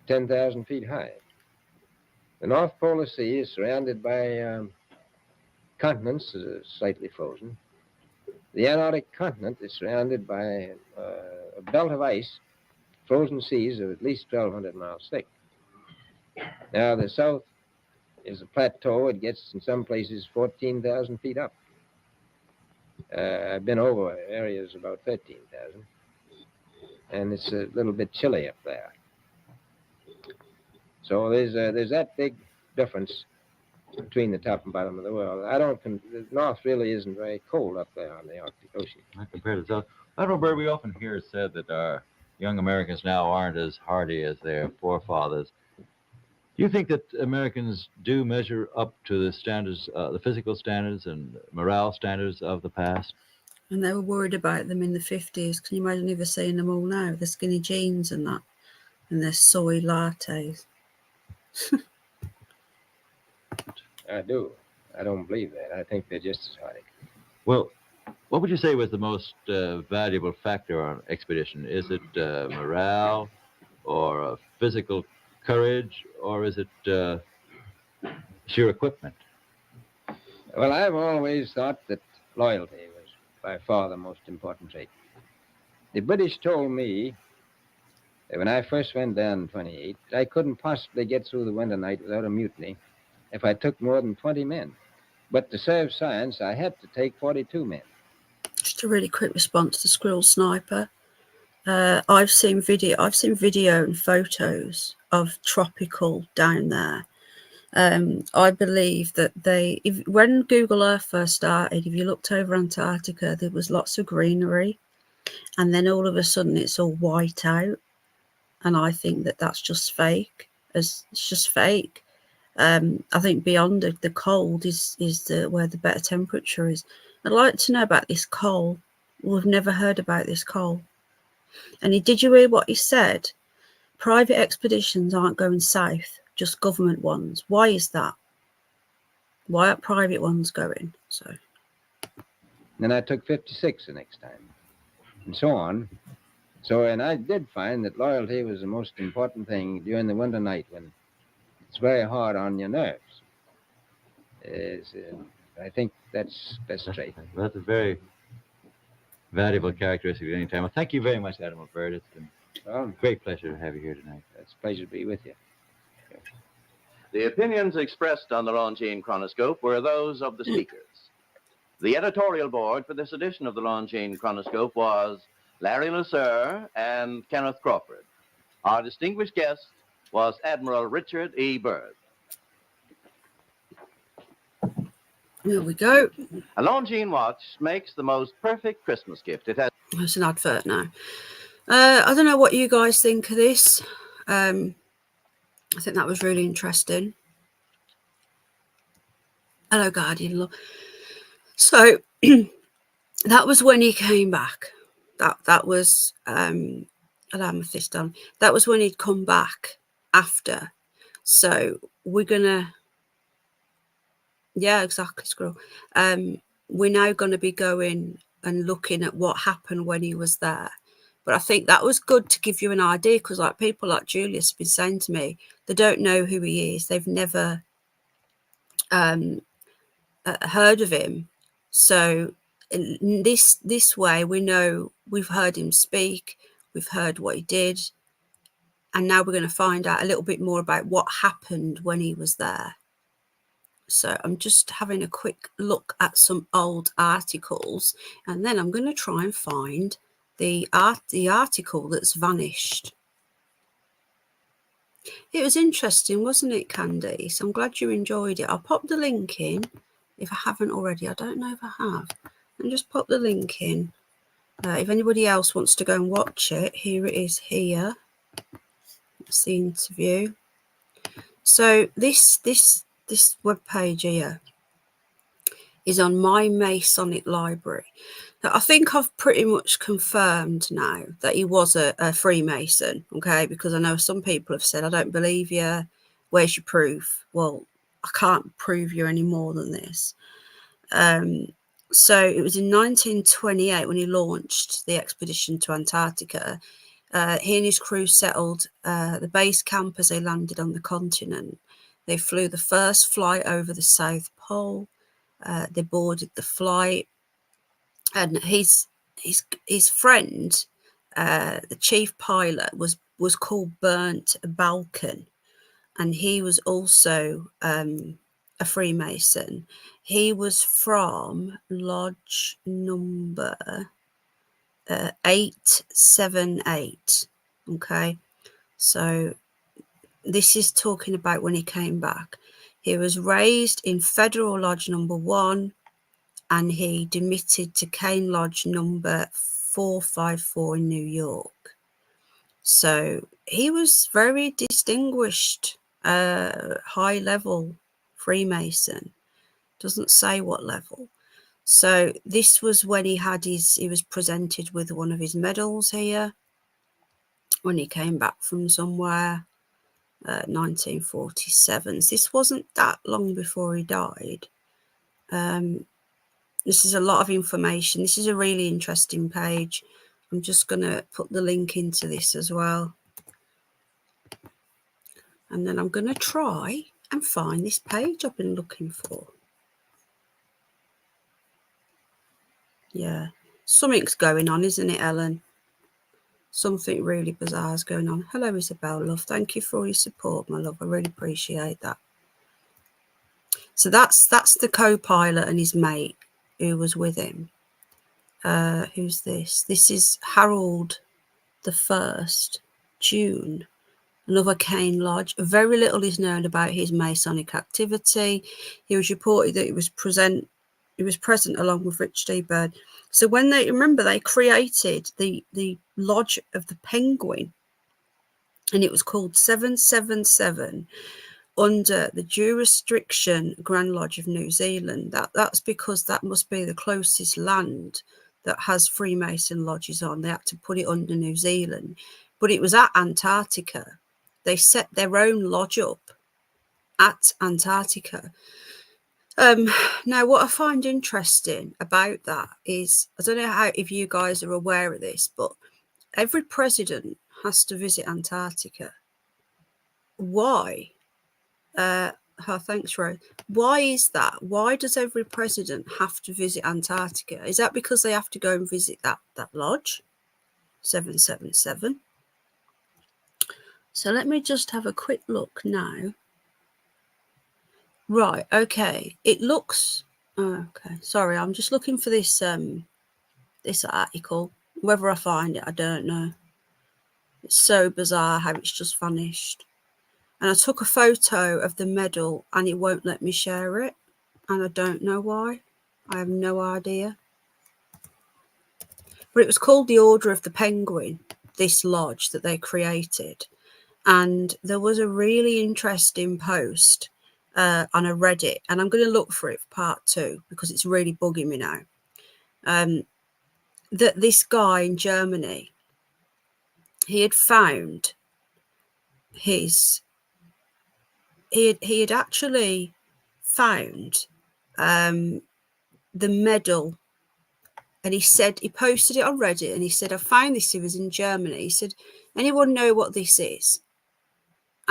10,000 feet high. The North Polar Sea is surrounded by continents slightly frozen. The Antarctic continent is surrounded by a belt of ice, frozen seas of at least 1,200 miles thick. Now, the south is a plateau. It gets, in some places, 14,000 feet up. I've been over areas about 13,000, and it's a little bit chilly up there. So there's that big difference between the top and bottom of the world. The north really isn't very cold up there on the Arctic Ocean. Not compared to the south. Admiral Byrd, we often hear it said that our young Americans now aren't as hardy as their forefathers. Do you think that Americans do measure up to the standards, the physical standards and morale standards of the past? And they were worried about them in the 50s. Can you imagine ever seeing them all now? The skinny jeans and that, and their soy lattes. I do. I don't believe that. I think they're just as hardy. Well, what would you say was the most valuable factor on expedition? Is it morale or physical courage, or is it sheer equipment? Well, I've always thought that loyalty was by far the most important trait. The British told me that when I first went down in 28, I couldn't possibly get through the winter night without a mutiny if I took more than 20 men. But to serve science, I had to take 42 men. Just a really quick response to Squirrel Sniper. I've seen video and photos of tropical down there. I believe that when Google Earth first started, if you looked over Antarctica, there was lots of greenery, and then all of a sudden it's all white out. And I think that that's just fake. It's just fake. I think beyond the cold is where the better temperature is. I'd like to know about this coal. We've never heard about this coal. And did you hear what he said? Private expeditions aren't going south, just government ones. Why is that? Why aren't private ones going? So. Then I took 56 the next time, and so on. So, and I did find that loyalty was the most important thing during the winter night when it's very hard on your nerves. I think that's trait. That's a very valuable characteristic at any time. Well, thank you very much, Admiral Byrd. It's been a great pleasure to have you here tonight. It's a pleasure to be with you. The opinions expressed on the Longines Chronoscope were those of the speakers. The editorial board for this edition of the Longines Chronoscope was Larry Lasser and Kenneth Crawford. Our distinguished guest was Admiral Richard E. Byrd. There we go. A Longines watch makes the most perfect Christmas gift. It has... It's an advert now. I don't know what you guys think of this. I think that was really interesting. Hello, Guardian. So that was when he came back. That was Amethyst on. That was when he'd come back after. So we're gonna, yeah, exactly, Squirrel. We're now going to be going and looking at what happened when he was there. But I think that was good to give you an idea, because like people like Julius have been saying to me, they don't know who he is. They've never heard of him. So in this way, we know we've heard him speak, we've heard what he did, and now we're going to find out a little bit more about what happened when he was there. So I'm just having a quick look at some old articles, and then I'm going to try and find the article that's vanished. It was interesting, wasn't it, Candy? So I'm glad you enjoyed it. I'll pop the link in if I haven't already. I don't know if I have. And just pop the link in. If anybody else wants to go and watch it, here it is here. It's the interview. So this web page here is on my Masonic library. Now, I think I've pretty much confirmed now that he was a Freemason, okay? Because I know some people have said, I don't believe you. Where's your proof? Well, I can't prove you any more than this. So it was in 1928 when he launched the expedition to Antarctica. He and his crew settled the base camp as they landed on the continent. They flew the first flight over the South Pole. They boarded the flight. and his friend, the chief pilot, was called Burnt Balkan, and he was also a Freemason. He was from lodge number 878. Okay, so this is talking about when he came back. He was raised in Federal Lodge number 1, and he demitted to Cane Lodge number 454 in New York. So he was very distinguished, high level Freemason. Doesn't say what level. So this was when he was presented with one of his medals here when he came back from somewhere, 1947. So this wasn't that long before he died. This is a lot of information. This is a really interesting page. I'm just going to put the link into this as well. And then I'm going to try and find this page I've been looking for. Yeah, something's going on, isn't it, Ellen? Something really bizarre is going on. Hello, Isabel, love. Thank you for all your support, my love. I really appreciate that. So that's the co-pilot and his mate who was with him. Who's this? This is Harold the First, June, another Cane Lodge. Very little is known about his Masonic activity. He was reported that he was present along with Rich D. Byrd. So when they created the Lodge of the Penguin, and it was called 777 under the jurisdiction Grand Lodge of New Zealand. That's because that must be the closest land that has Freemason lodges on. They had to put it under New Zealand, but it was at Antarctica. They set their own lodge up at Antarctica. Now, what I find interesting about that is, I don't know if you guys are aware of this, but every president has to visit Antarctica. Why? Thanks, Rose. Why is that? Why does every president have to visit Antarctica? Is that because they have to go and visit that lodge, 777? So let me just have a quick look now. Right, okay. It looks okay. Sorry, I'm just looking for this this article. Whether I find it, I don't know. It's so bizarre how it's just vanished. And I took a photo of the medal and it won't let me share it. And I don't know why. I have no idea. But it was called the Order of the Penguin, this lodge that they created. And there was a really interesting post on a Reddit, and I'm going to look for it for part 2 because it's really bugging me now. That this guy in Germany, he had found his, he had actually found the medal, and he said, he posted it on Reddit, and he said, I found this. He was in Germany. He said, anyone know what this is?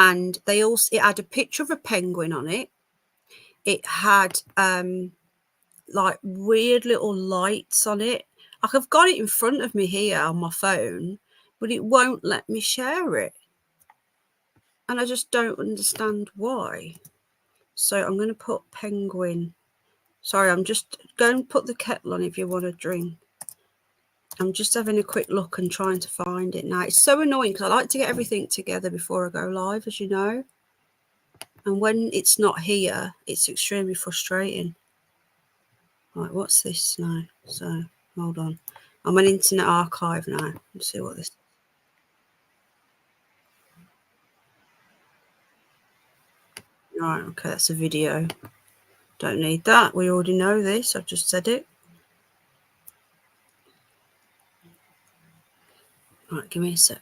And it had a picture of a penguin on it. It had like weird little lights on it. Like, I've got it in front of me here on my phone, but it won't let me share it. And I just don't understand why. So I'm going to put penguin. Sorry, I'm just going to put the kettle on if you want a drink. I'm just having a quick look and trying to find it now. It's so annoying because I like to get everything together before I go live, as you know. And when it's not here, it's extremely frustrating. Right, what's this now? So, hold on. I'm on Internet Archive now. Let's see what this is. Right, okay, that's a video. Don't need that. We already know this. I've just said it. Right, give me a sec.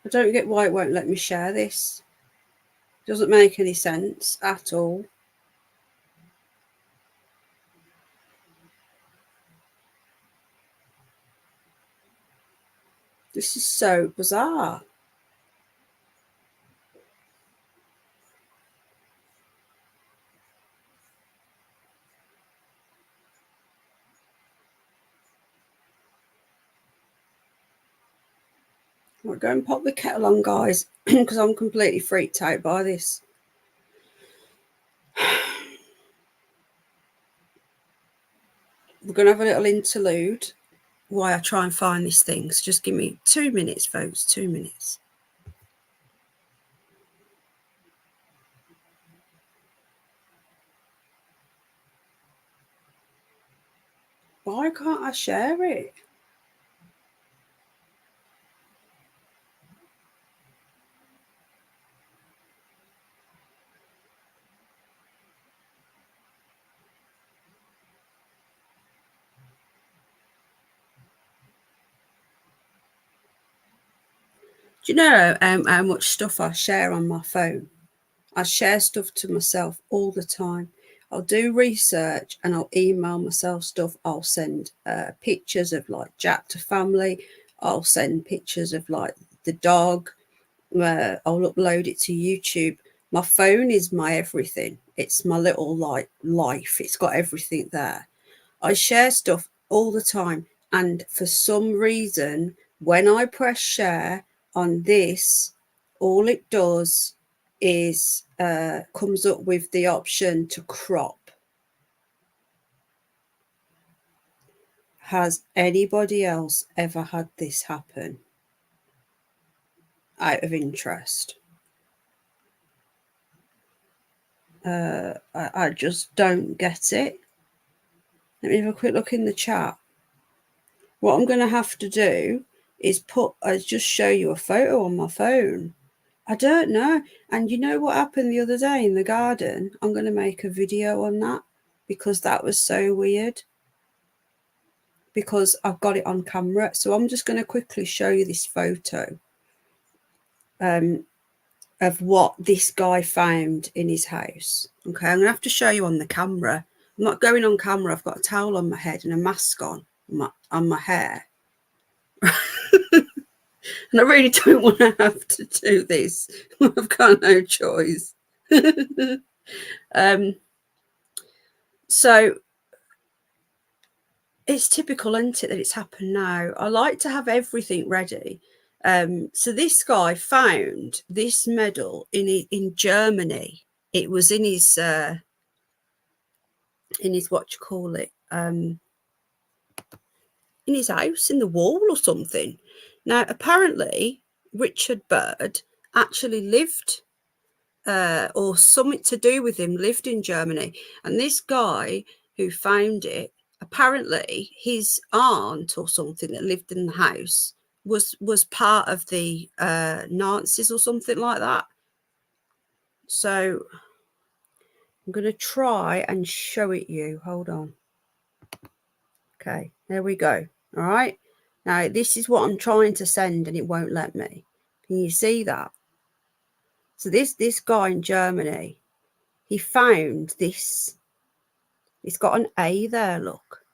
I don't get why it won't let me share this. Doesn't make any sense at all. This is so bizarre. We're going to pop the kettle on, guys, because I'm completely freaked out by this. We're going to have a little interlude while I try and find this thing. So just give me 2 minutes, folks, 2 minutes. Why can't I share it? Do you know how much stuff I share on my phone? I share stuff to myself all the time. I'll do research and I'll email myself stuff. I'll send pictures of like Jack to family. I'll send pictures of like the dog. I'll upload it to YouTube. My phone is my everything. It's my little like life. It's got everything there. I share stuff all the time. And for some reason, when I press share on this, all it does is comes up with the option to crop. Has anybody else ever had this happen? Out of interest. I just don't get it. Let me have a quick look in the chat. What I'm going to have to do is just show you a photo on my phone. I don't know. And you know what happened the other day in the garden? I'm going to make a video on that because that was so weird. Because I've got it on camera. So I'm just going to quickly show you this photo of what this guy found in his house. Okay, I'm going to have to show you on the camera. I'm not going on camera. I've got a towel on my head and a mask on my hair. And I really don't want to have to do this. I've got no choice. So it's typical, isn't it, that it's happened now? I like to have everything ready. So this guy found this medal in Germany. It was in his what you call it, in his house, in the wall or something. Now, apparently, Richard Byrd actually lived, or something to do with him, lived in Germany. And this guy who found it, apparently his aunt or something that lived in the house was part of the Nazis or something like that. So I'm going to try and show it you. Hold on. Okay, there we go. All right. Now, this is what I'm trying to send and it won't let me. Can you see that? So this guy in Germany, he found this. It's got an A there, look.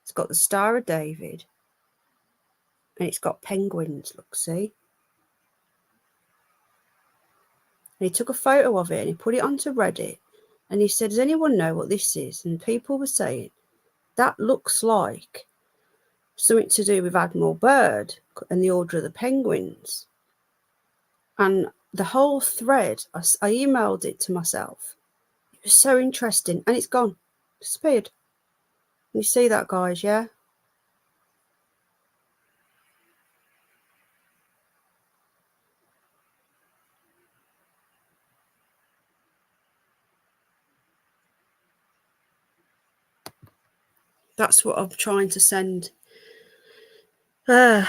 It's got the Star of David. And it's got penguins, look, see? And he took a photo of it and he put it onto Reddit. And he said, does anyone know what this is? And people were saying, that looks like something to do with Admiral Byrd and the Order of the Penguins. And the whole thread, I emailed it to myself. It was so interesting. And it's gone. Disappeared. You see that, guys, yeah? That's what I'm trying to send. I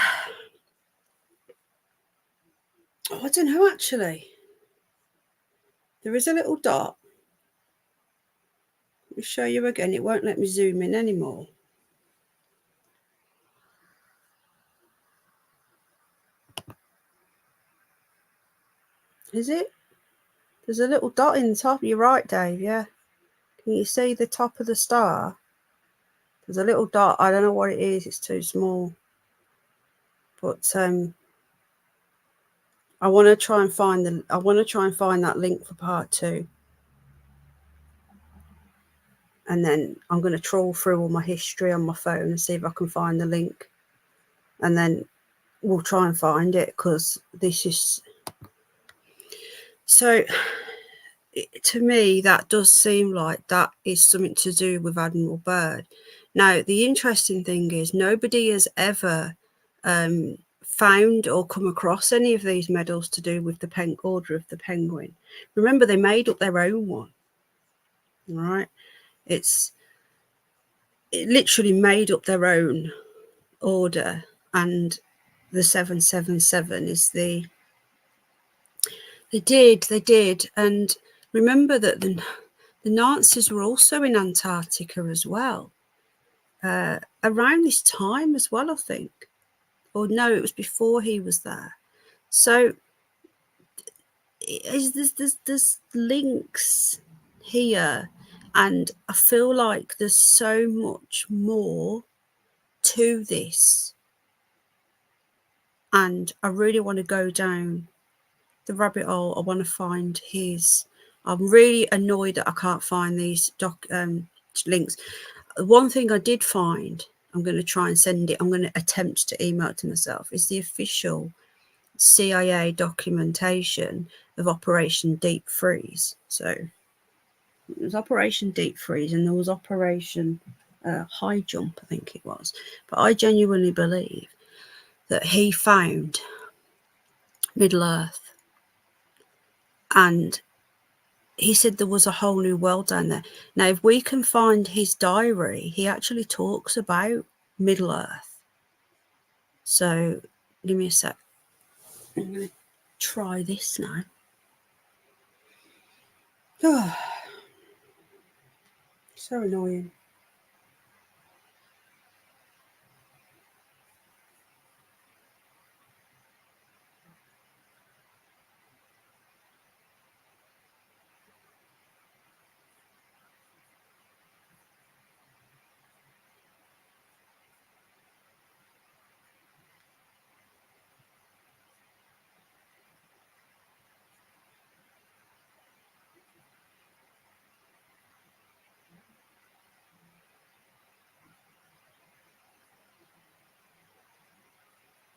don't know, actually. There is a little dot. Let me show you again. It won't let me zoom in anymore. Is it? There's a little dot in the top. You're right, Dave, yeah. Can you see the top of the star? There's a little dot. I don't know what it is. It's too small. But I want to try and find that link for part 2. And then I'm going to trawl through all my history on my phone and see if I can find the link. And then we'll try and find it, because this is... So, to me, that does seem like that is something to do with Admiral Byrd. Now, the interesting thing is nobody has ever found or come across any of these medals to do with the Order of the Penguin. Remember, they made up their own one. All right? It literally made up their own order, and the 777 is the... They did. And remember that the Nazis were also in Antarctica as well, around this time as well, I think. Or no, it was before he was there. So there's links here, and I feel like there's so much more to this, and I really want to go down the rabbit hole. I want to find his... I'm really annoyed that I can't find these links. One thing I did find, I'm going to try and send it, I'm going to attempt to email it to myself, is the official CIA documentation of Operation Deep Freeze. So it was Operation Deep Freeze, and there was Operation High Jump, I think it was. But I genuinely believe that he found Middle Earth, and he said there was a whole new world down there. Now, if we can find his diary, he actually talks about Middle Earth. So, give me a sec. I'm going to try this now. Oh, so annoying.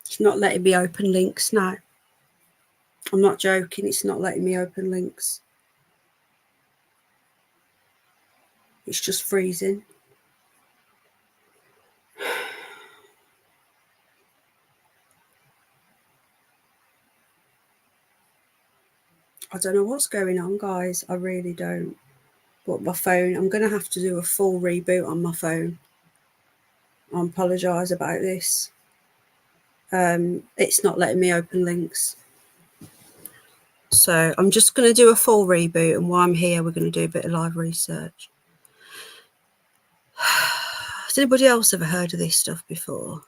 It's not letting me open links now. I'm not joking, it's not letting me open links. It's just freezing. I don't know what's going on, guys. I really don't. But my phone, I'm going to have to do a full reboot on my phone. I apologise about this. It's not letting me open links. So I'm just going to do a full reboot, and while I'm here, we're going to do a bit of live research. Has anybody else ever heard of this stuff before?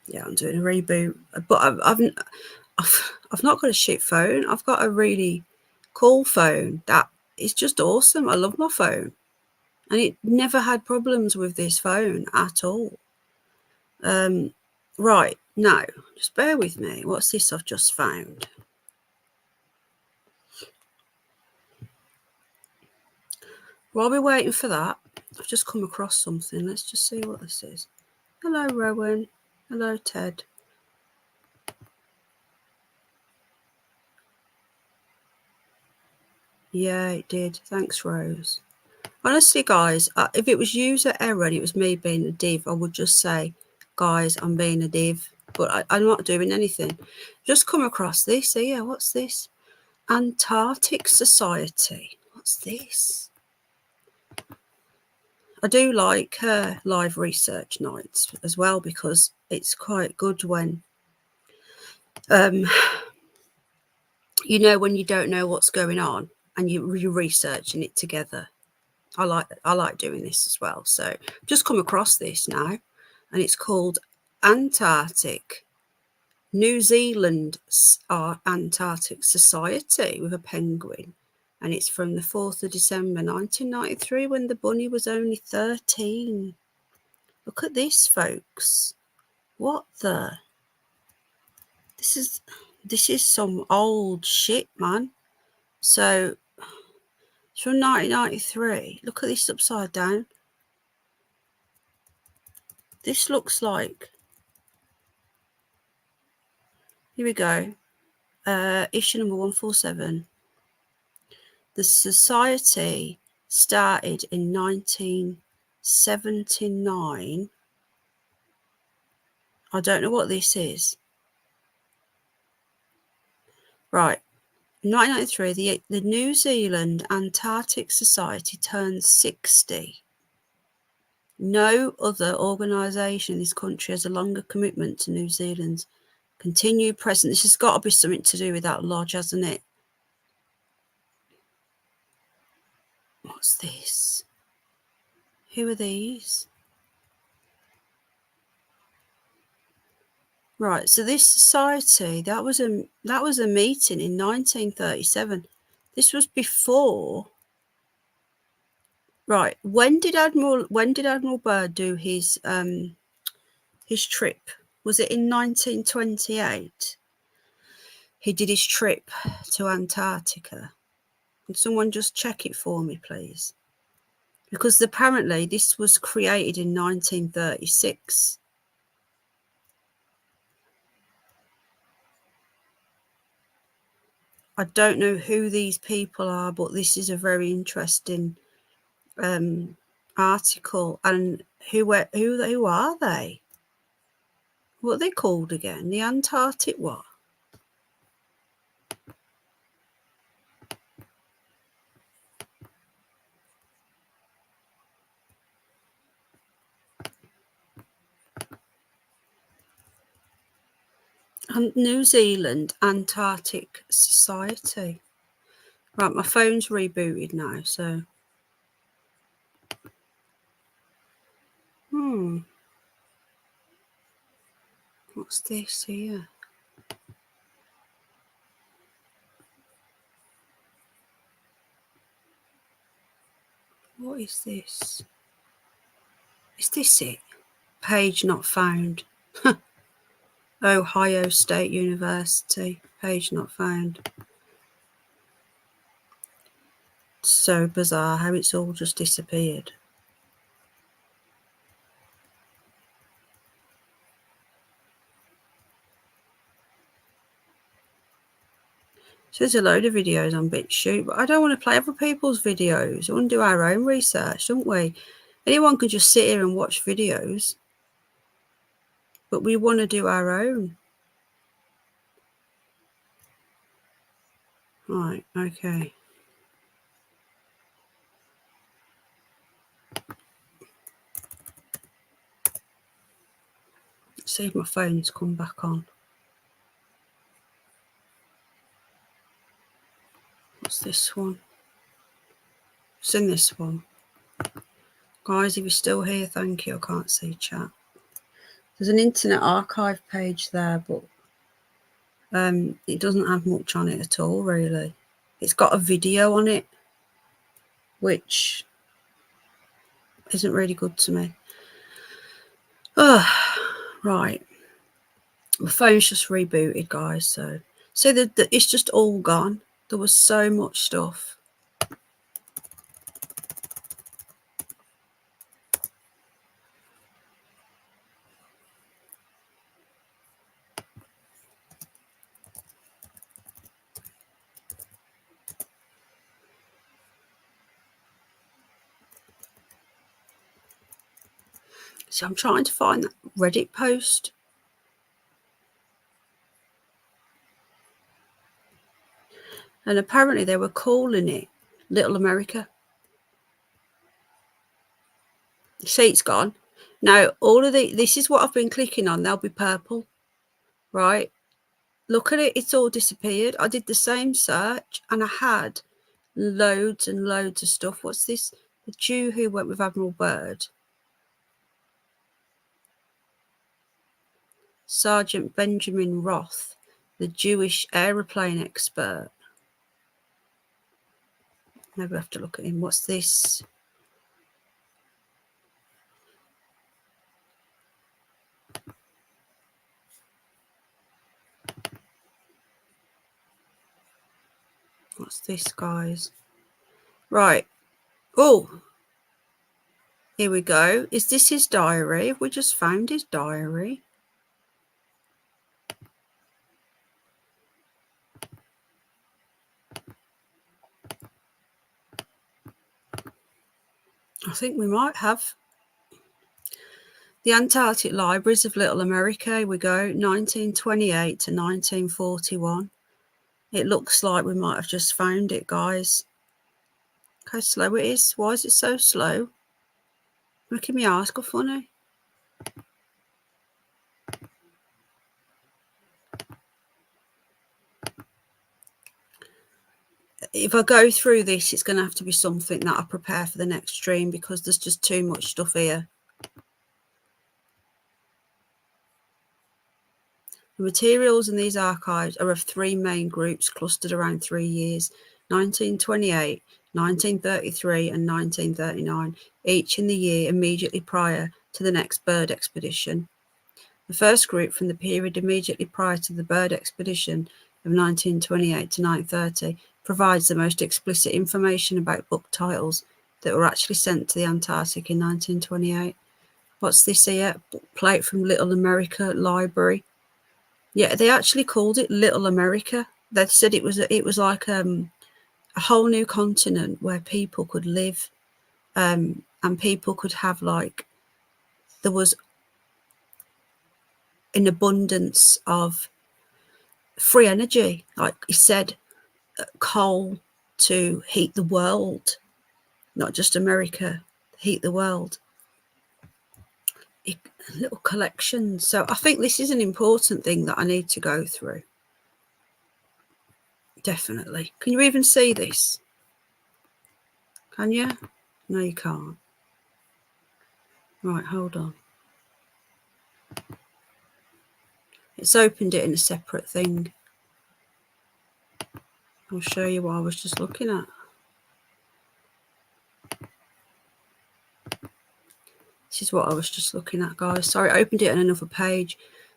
Yeah, I'm doing a reboot, but I've not got a shit phone. I've got a really cool phone that is just awesome. I love my phone, and it never had problems with this phone at all. Right, now, just bear with me. What's this I've just found? While we're waiting for that, I've just come across something. Let's just see what this is. Hello, Rowan. Hello, Ted. Yeah, it did. Thanks, Rose. Honestly, guys, if it was user error and it was me being a div, I would just say, guys, I'm being a div. But I'm not doing anything. Just come across this here. What's this? Antarctic Society. What's this? I do like live research nights as well, because it's quite good when, you know, when you don't know what's going on and you're researching it together. I like doing this as well. So just come across this now, and it's called Antarctic New Zealand Antarctic Society with a penguin, and it's from the 4th of December 1993, when the bunny was only 13. Look at this, folks. What the? This is some old shit, man. So it's from 1993. Look at this upside down. This looks like, here we go. Issue number 147. The society started in 1979. I don't know what this is. Right. In 1993, the New Zealand Antarctic Society turned 60. No other organisation in this country has a longer commitment to New Zealand's continued presence. This has got to be something to do with that lodge, hasn't it? What's this? Who are these? Right, so this society, that was a meeting in 1937. This was before. Right, when did Admiral Byrd do his trip? Was it in 1928? He did his trip to Antarctica. Can someone just check it for me, please? Because apparently this was created in 1936. I don't know who these people are, but this is a very interesting article. And who are they? What are they called again? The Antarctic what? New Zealand Antarctic Society. Right, my phone's rebooted now, so. What's this here? What is this? Is this it? Page not found. Ohio State University. Page not found. So bizarre how it's all just disappeared. So there's a load of videos on BitChute, but I don't want to play other people's videos. I want to do our own research, don't we? Anyone can just sit here and watch videos, but we want to do our own. Right, okay. Let's see if my phone's come back on. What's this one? It's in this one. Guys, if you're still here, thank you. I can't see chat. There's an Internet Archive page there, but it doesn't have much on it at all, really. It's got a video on it, which isn't really good to me. Oh, right. My phone's just rebooted, guys. So it's just all gone. There was so much stuff. So I'm trying to find that Reddit post. And apparently they were calling it Little America. See, it's gone. Now, all of this is what I've been clicking on. They'll be purple, right? Look at it. It's all disappeared. I did the same search and I had loads and loads of stuff. What's this? The Jew who went with Admiral Byrd. Sergeant Benjamin Roth, the Jewish aeroplane expert. Maybe I have to look at him. What's this? What's this, guys? Right. Oh, here we go. Is this his diary? Have we just found his diary? I think we might have. The Antarctic Libraries of Little America. Here we go. 1928 to 1941. It looks like we might have just found it, guys. Look how slow it is. Why is it so slow? Making me ask go funny. If I go through this, it's going to have to be something that I prepare for the next stream because there's just too much stuff here. The materials in these archives are of three main groups clustered around 3 years, 1928, 1933 and 1939, each in the year immediately prior to the next Byrd expedition. The first group from the period immediately prior to the Byrd expedition of 1928 to 1930 provides the most explicit information about book titles that were actually sent to the Antarctic in 1928. What's this here? Plate from Little America Library. Yeah, they actually called it Little America. They said it was like a whole new continent where people could live, and people could have there was an abundance of free energy, like he said, coal to heat the world, not just America, heat the world. Little collections. So I think this is an important thing that I need to go through. Definitely. Can you even see this? Can you? No, you can't. Right, hold on. It's opened it in a separate thing. I'll show you what I was just looking at. This is what I was just looking at, guys. Sorry, I opened it on another page.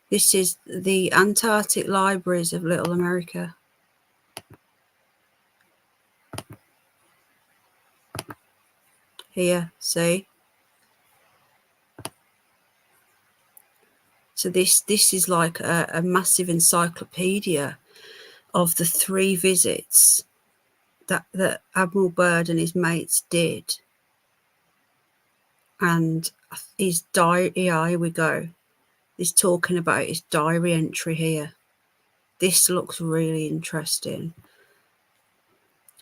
This is the Antarctic Libraries of Little America. Here, see? So this is like a massive encyclopedia of the 3 visits that Admiral Byrd and his mates did. And his diary, here we go. He's talking about his diary entry here. This looks really interesting.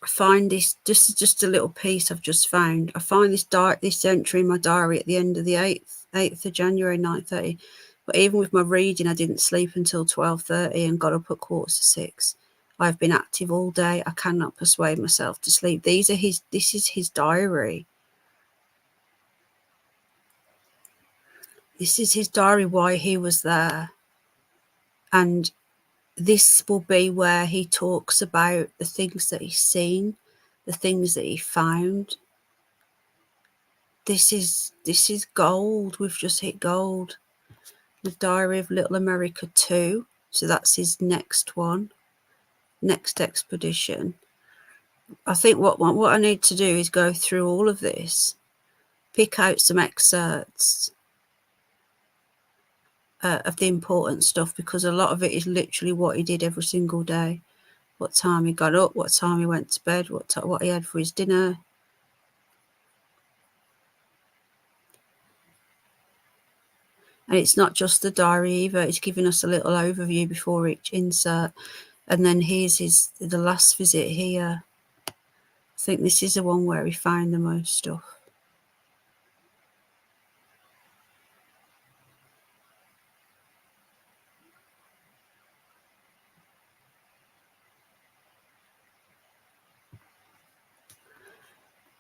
I find this just a little piece I've just found. I find this entry in my diary at the end of the 8th of January 9:30. But even with my reading, I didn't sleep until 12:30 and got up at 5:45. I've been active all day. I cannot persuade myself to sleep. This is his diary. This is his diary, why he was there. And this will be where he talks about the things that he's seen, the things that he found. This is gold. We've just hit gold. The Diary of Little America 2. So that's his next one. Next expedition. I think what I need to do is go through all of this, pick out some excerpts of the important stuff, because a lot of it is literally what he did every single day. What time he got up, what time he went to bed, what he had for his dinner. And it's not just the diary either, it's giving us a little overview before each insert. And then here's the last visit here. I think this is the one where he found the most stuff.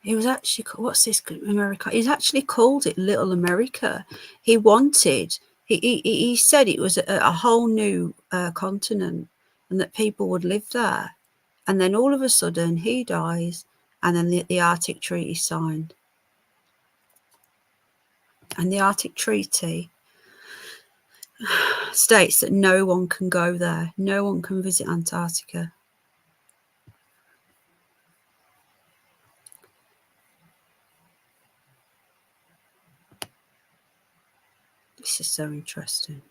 He was actually, what's this, America? He's actually called it Little America. He wanted, he said it was a whole new continent and that people would live there. And then all of a sudden he dies and then the Arctic Treaty signed. And the Arctic Treaty states that no one can go there. No one can visit Antarctica. This is so interesting.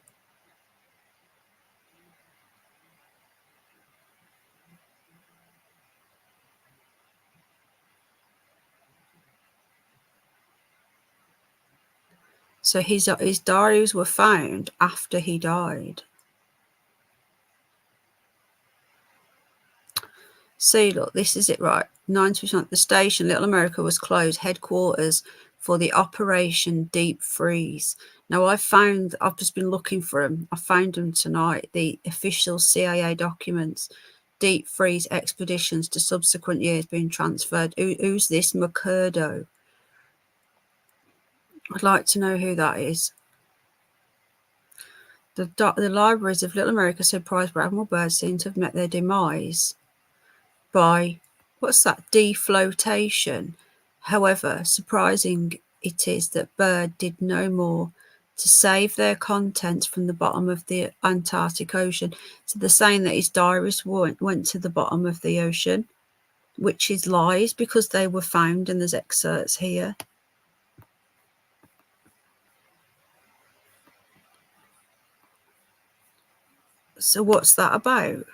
So his diaries were found after he died. See, look, this is it, right? 90% the station, Little America, was closed. Headquarters for the Operation Deep Freeze. Now, I've just been looking for them. I found them tonight. The official CIA documents, Deep Freeze expeditions to subsequent years being transferred. Who's this McCurdo? I'd like to know who that is. The libraries of Little America, so prized by Admiral Byrd, seem to have met their demise by, what's that, deflotation. However, surprising it is that Byrd did no more to save their contents from the bottom of the Antarctic Ocean. So they're saying that his diaries went to the bottom of the ocean, which is lies because they were found, and there's excerpts here. So what's that about?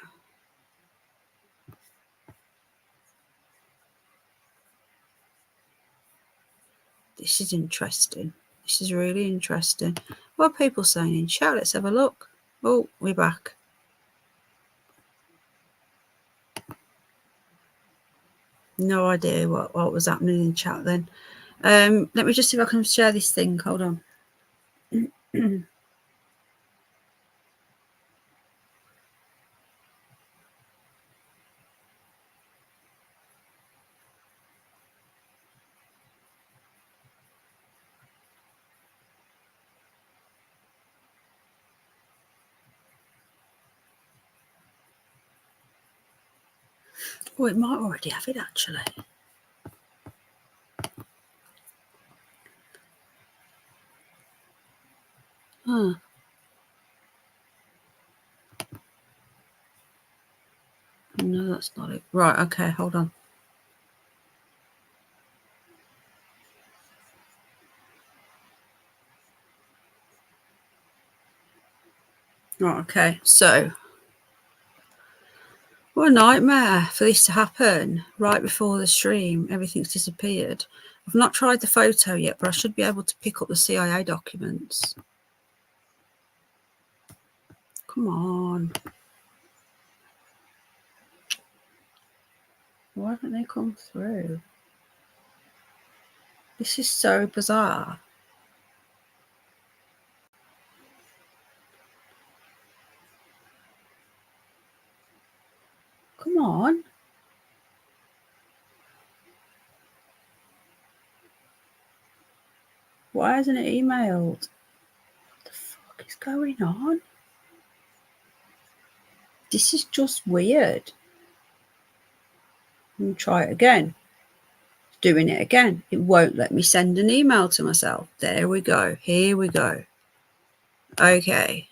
This is interesting. This is really interesting. What are people saying in chat? Let's have a look. Oh, we're back. No idea what was happening in chat then. Let me just see if I can share this thing. Hold on. Oh, it might already have it, actually. Huh. No, that's not it. Right, okay, hold on. Right, okay, so what a nightmare for this to happen right before the stream. Everything's disappeared. I've not tried the photo yet, but I should be able to pick up the CIA documents. Come on. Why haven't they come through? This is so bizarre. Come on. Why hasn't it emailed? What the fuck is going on? This is just weird. Let me try it again. Doing it again. It won't let me send an email to myself. There we go. Here we go. Okay.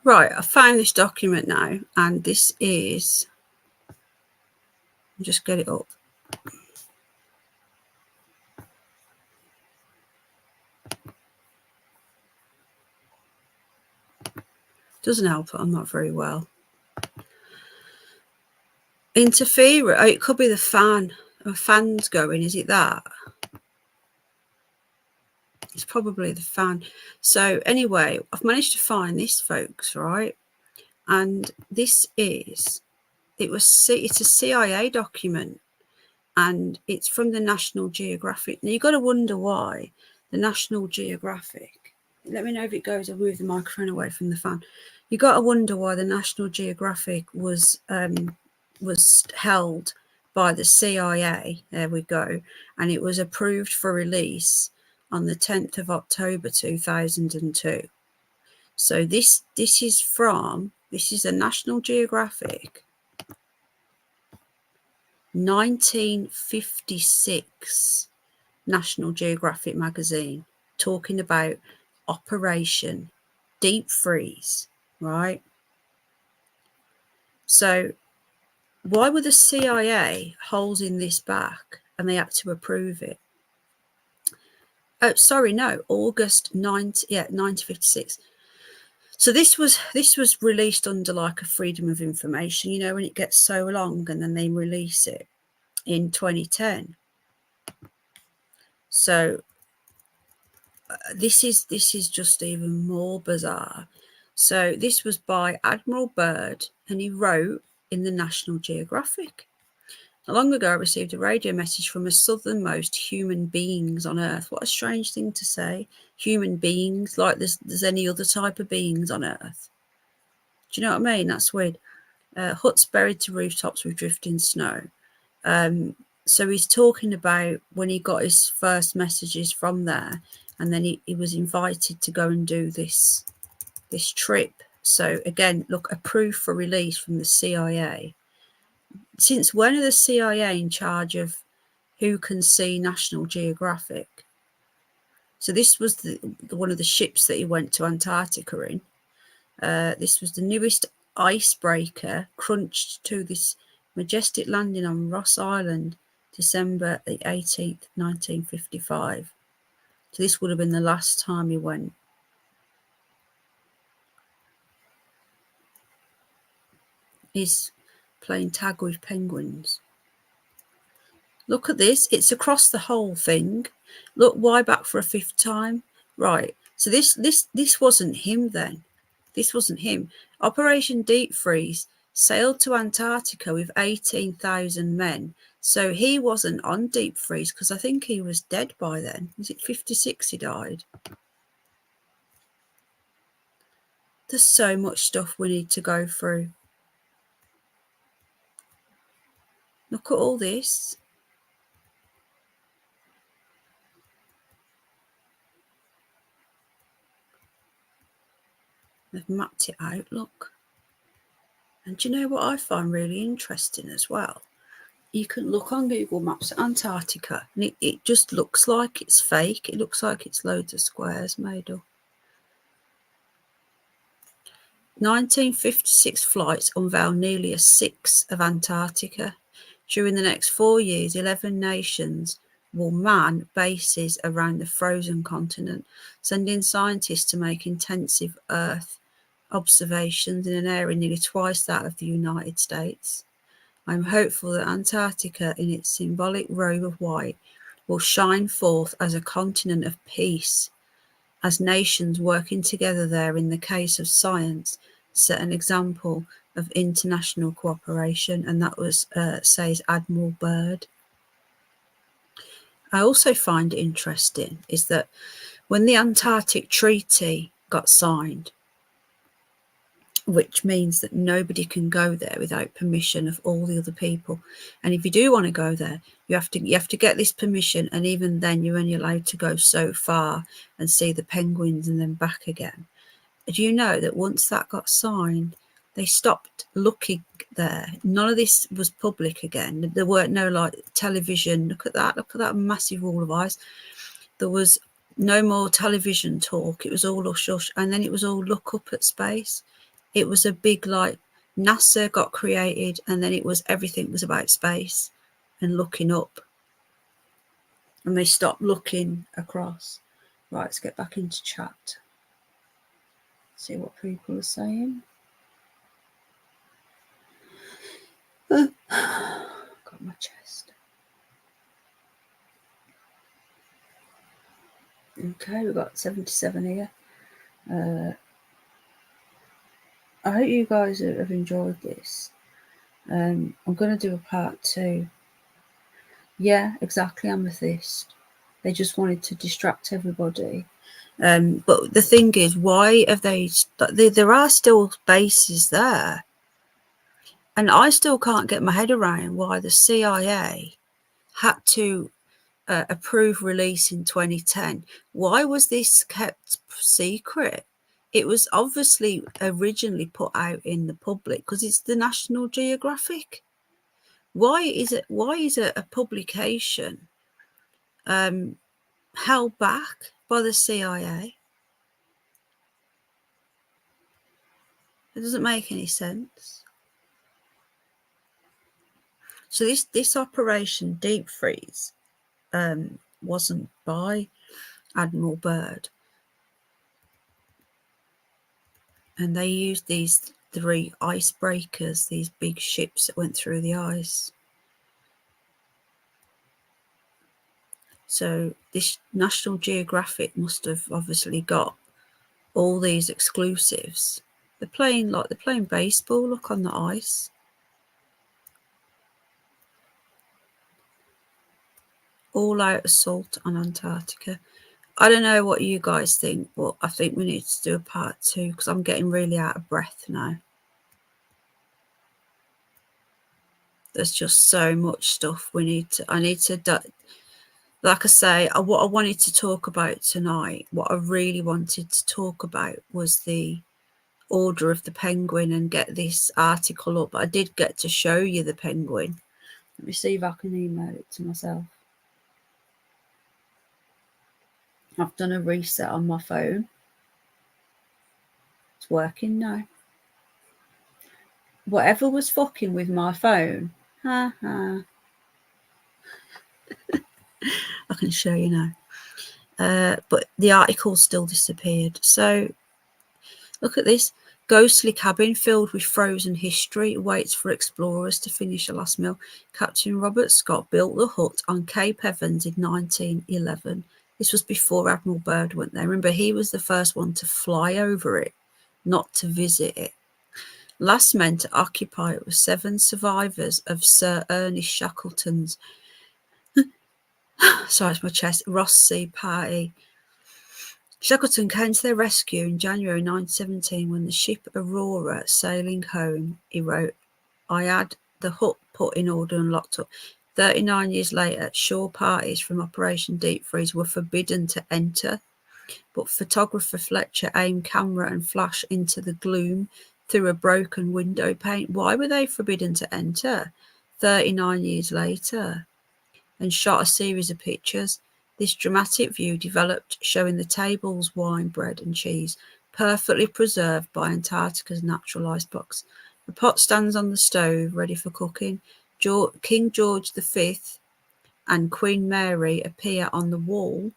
Right, I found this document now, and this is, I'll just get it up. Doesn't help that I'm not very well. Interferer. Oh, it could be the fan. A fan's going. Is it that? It's probably the fan. So anyway, I've managed to find this, folks, right? And this is, it's a CIA document, and it's from the National Geographic. Now you've got to wonder why the National Geographic. Let me know if it goes. I'll move the microphone away from the fan. You got to wonder why the National Geographic was held by the CIA. There we go, and it was approved for release on the 10th of October 2002. So this is a National Geographic 1956 National Geographic magazine, talking about Operation Deep Freeze, right? So why were the CIA holding this back and they had to approve it? Oh, sorry, no, August 1956. So this was released under like a freedom of information, you know, when it gets so long and then they release it in 2010. So this is just even more bizarre. So this was by Admiral Byrd, and he wrote in the National Geographic. Long ago, I received a radio message from the southernmost human beings on Earth. What a strange thing to say. Human beings, like there's any other type of beings on Earth. Do you know what I mean? That's weird. Huts buried to rooftops with drifting snow. So he's talking about when he got his first messages from there, and then he was invited to go and do this trip. So again, look, approved for release from the CIA. Since when are the CIA in charge of who can see National Geographic? So this was one of the ships that he went to Antarctica in. This was the newest icebreaker, crunched to this majestic landing on Ross Island, December the 18th, 1955. So this would have been the last time he went. He's playing tag with penguins. Look at this. It's across the whole thing. Look, why back for a fifth time? Right. So this wasn't him then. This wasn't him. Operation Deep Freeze sailed to Antarctica with 18,000 men. So he wasn't on Deep Freeze because I think he was dead by then. Was it 56 he died? There's so much stuff we need to go through. Look at all this. They've mapped it out, look. And do you know what I find really interesting as well? You can look on Google Maps at Antarctica and it just looks like it's fake. It looks like it's loads of squares made up. 1956 flights unveil nearly a sixth of Antarctica. During the next 4 years, 11 nations will man bases around the frozen continent, sending scientists to make intensive Earth observations in an area nearly twice that of the United States. I'm hopeful that Antarctica, in its symbolic robe of white, will shine forth as a continent of peace, as nations working together there in the case of science set an example of international cooperation. And that was, says Admiral Byrd. I also find it interesting is that when the Antarctic Treaty got signed, which means that nobody can go there without permission of all the other people. And if you do want to go there, you have to get this permission, and even then you're only allowed to go so far and see the penguins and then back again. Do you know that once that got signed, they stopped looking there? None of this was public again. There weren't no like television. Look at that massive wall of ice. There was no more television talk. It was all hush hush, and then it was all look up at space. It was a big, like, NASA got created, and then everything was about space and looking up. And they stopped looking across. Right, let's get back into chat. See what people are saying. Got my chest. Okay, we've got 77 here. I hope you guys have enjoyed this. I'm going to do a part 2. Yeah, exactly, Amethyst. They just wanted to distract everybody. But the thing is, why have there are still bases there. And I still can't get my head around why the CIA had to approve release in 2010. Why was this kept secret? It was obviously originally put out in the public because it's the National Geographic. Why is a publication held back by the CIA? It doesn't make any sense. So this Operation Deep Freeze wasn't by Admiral Byrd, and they used these 3 icebreakers, these big ships that went through the ice. So this National Geographic must have obviously got all these exclusives. They're playing baseball. Look on the ice. All out assault on Antarctica. I don't know what you guys think, but I think we need to do a part 2 because I'm getting really out of breath now. There's just so much stuff I need to, like I say, what I wanted to talk about tonight, what I really wanted to talk about was the Order of the Penguin and get this article up. I did get to show you the penguin. Let me see if I can email it to myself. I've done a reset on my phone. It's working now. Whatever was fucking with my phone, I can show you now. But the article still disappeared. So look at this. Ghostly cabin filled with frozen history waits for explorers to finish a last meal. Captain Robert Scott built the hut on Cape Evans in 1911. This was before Admiral Byrd went there. Remember, he was the first one to fly over it, not to visit it. Last men to occupy it were 7 survivors of Sir Ernest Shackleton's sorry, it's my chest, Ross Sea Party. Shackleton came to their rescue in January 1917 when the ship Aurora sailing home. He wrote, I had the hut put in order and locked up. 39 years later, shore parties from Operation Deep Freeze were forbidden to enter, but photographer Fletcher aimed camera and flash into the gloom through a broken window pane. Why were they forbidden to enter 39 years later? And shot a series of pictures. This dramatic view developed, showing the tables, wine, bread and cheese, perfectly preserved by Antarctica's natural icebox. The pot stands on the stove, ready for cooking. King George V and Queen Mary appear on the wall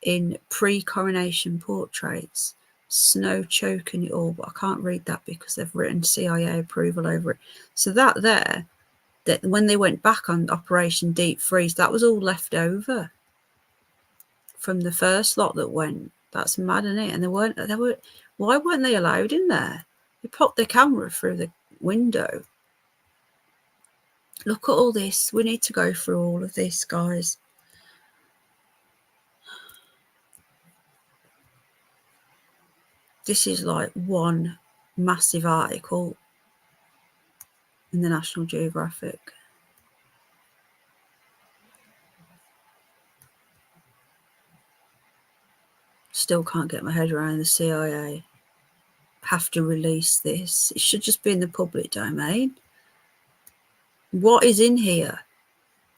in pre-coronation portraits. Snow choking it all, but I can't read that because they've written CIA approval over it. So that there, that when they went back on Operation Deep Freeze, that was all left over from the first lot that went. That's mad, isn't it? And why weren't they allowed in there? They popped their camera through the window. Look at all this. We need to go through all of this, guys. This is like one massive article in the National Geographic. Still can't get my head around the CIA have to release this. It should just be in the public domain. What is in here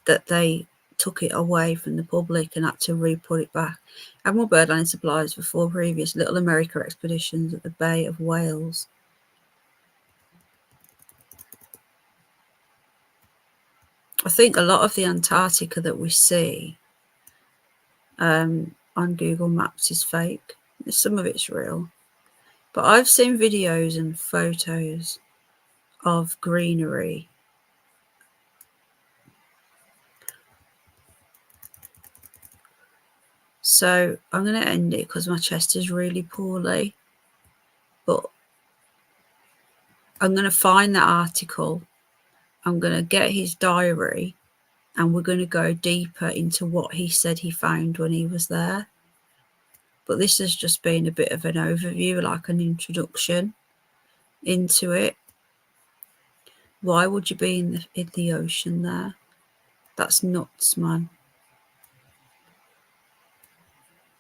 that they took it away from the public and had to re-put it back? Admiral Byrd landed supplies for 4 previous Little America expeditions at the Bay of Whales. I think a lot of the Antarctica that we see on Google Maps is fake. Some of it's real. But I've seen videos and photos of greenery. So I'm going to end it because my chest is really poorly. But I'm going to find that article. I'm going to get his diary and we're going to go deeper into what he said he found when he was there. But this has just been a bit of an overview, like an introduction into it. Why would you be in the ocean there? That's nuts, man.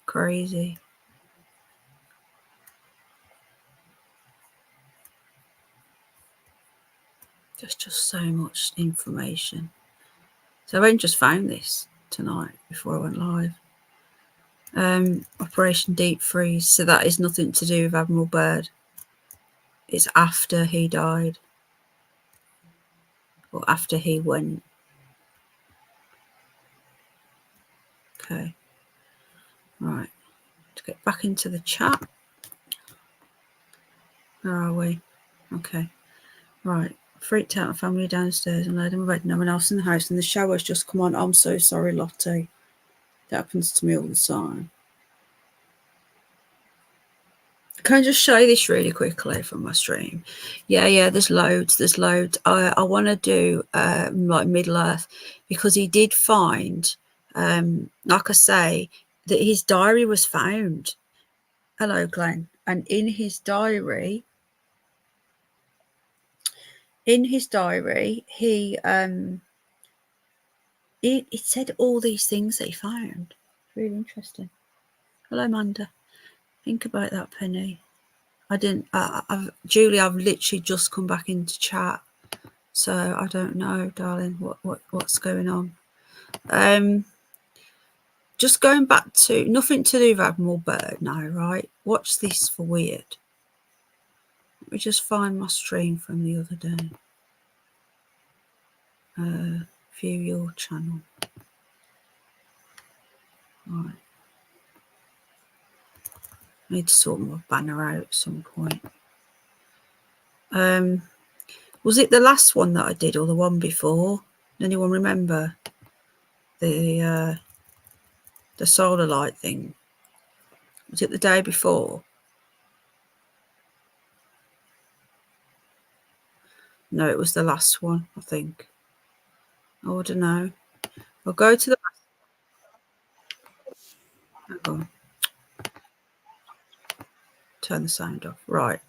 Crazy. There's just so much information. So I only just found this tonight before I went live. Operation Deep Freeze. So that is nothing to do with Admiral Byrd. It's after he died. Or after he went Okay. Right. To get back into the chat. Where are we? Okay. Right. Freaked out, family downstairs and laid in bed. No one else in the house, and the shower's just come on. I'm so sorry, Lottie. That happens to me all the time. Can I just show you this really quickly from my stream? Yeah, there's loads. I want to do like Middle Earth, because he did find, like I say, that his diary was found. Hello, Glenn. And in his diary, he it said all these things that he found. Really interesting. Hello, Amanda. Think about that, Penny. I didn't. Julie, I've literally just come back into chat, so I don't know, darling, what's going on. Just going back to nothing to do with Admiral Byrd now, right? Watch this for weird. Let me just find my stream from the other day. View your channel. Right. I need to sort my banner out at some point. Was it the last one that I did or the one before? Anyone remember the solar light thing? Was it the day before? No, it was the last one, I think. Oh, I don't know. I'll go to the... Hang on. Turn the sound off. Right.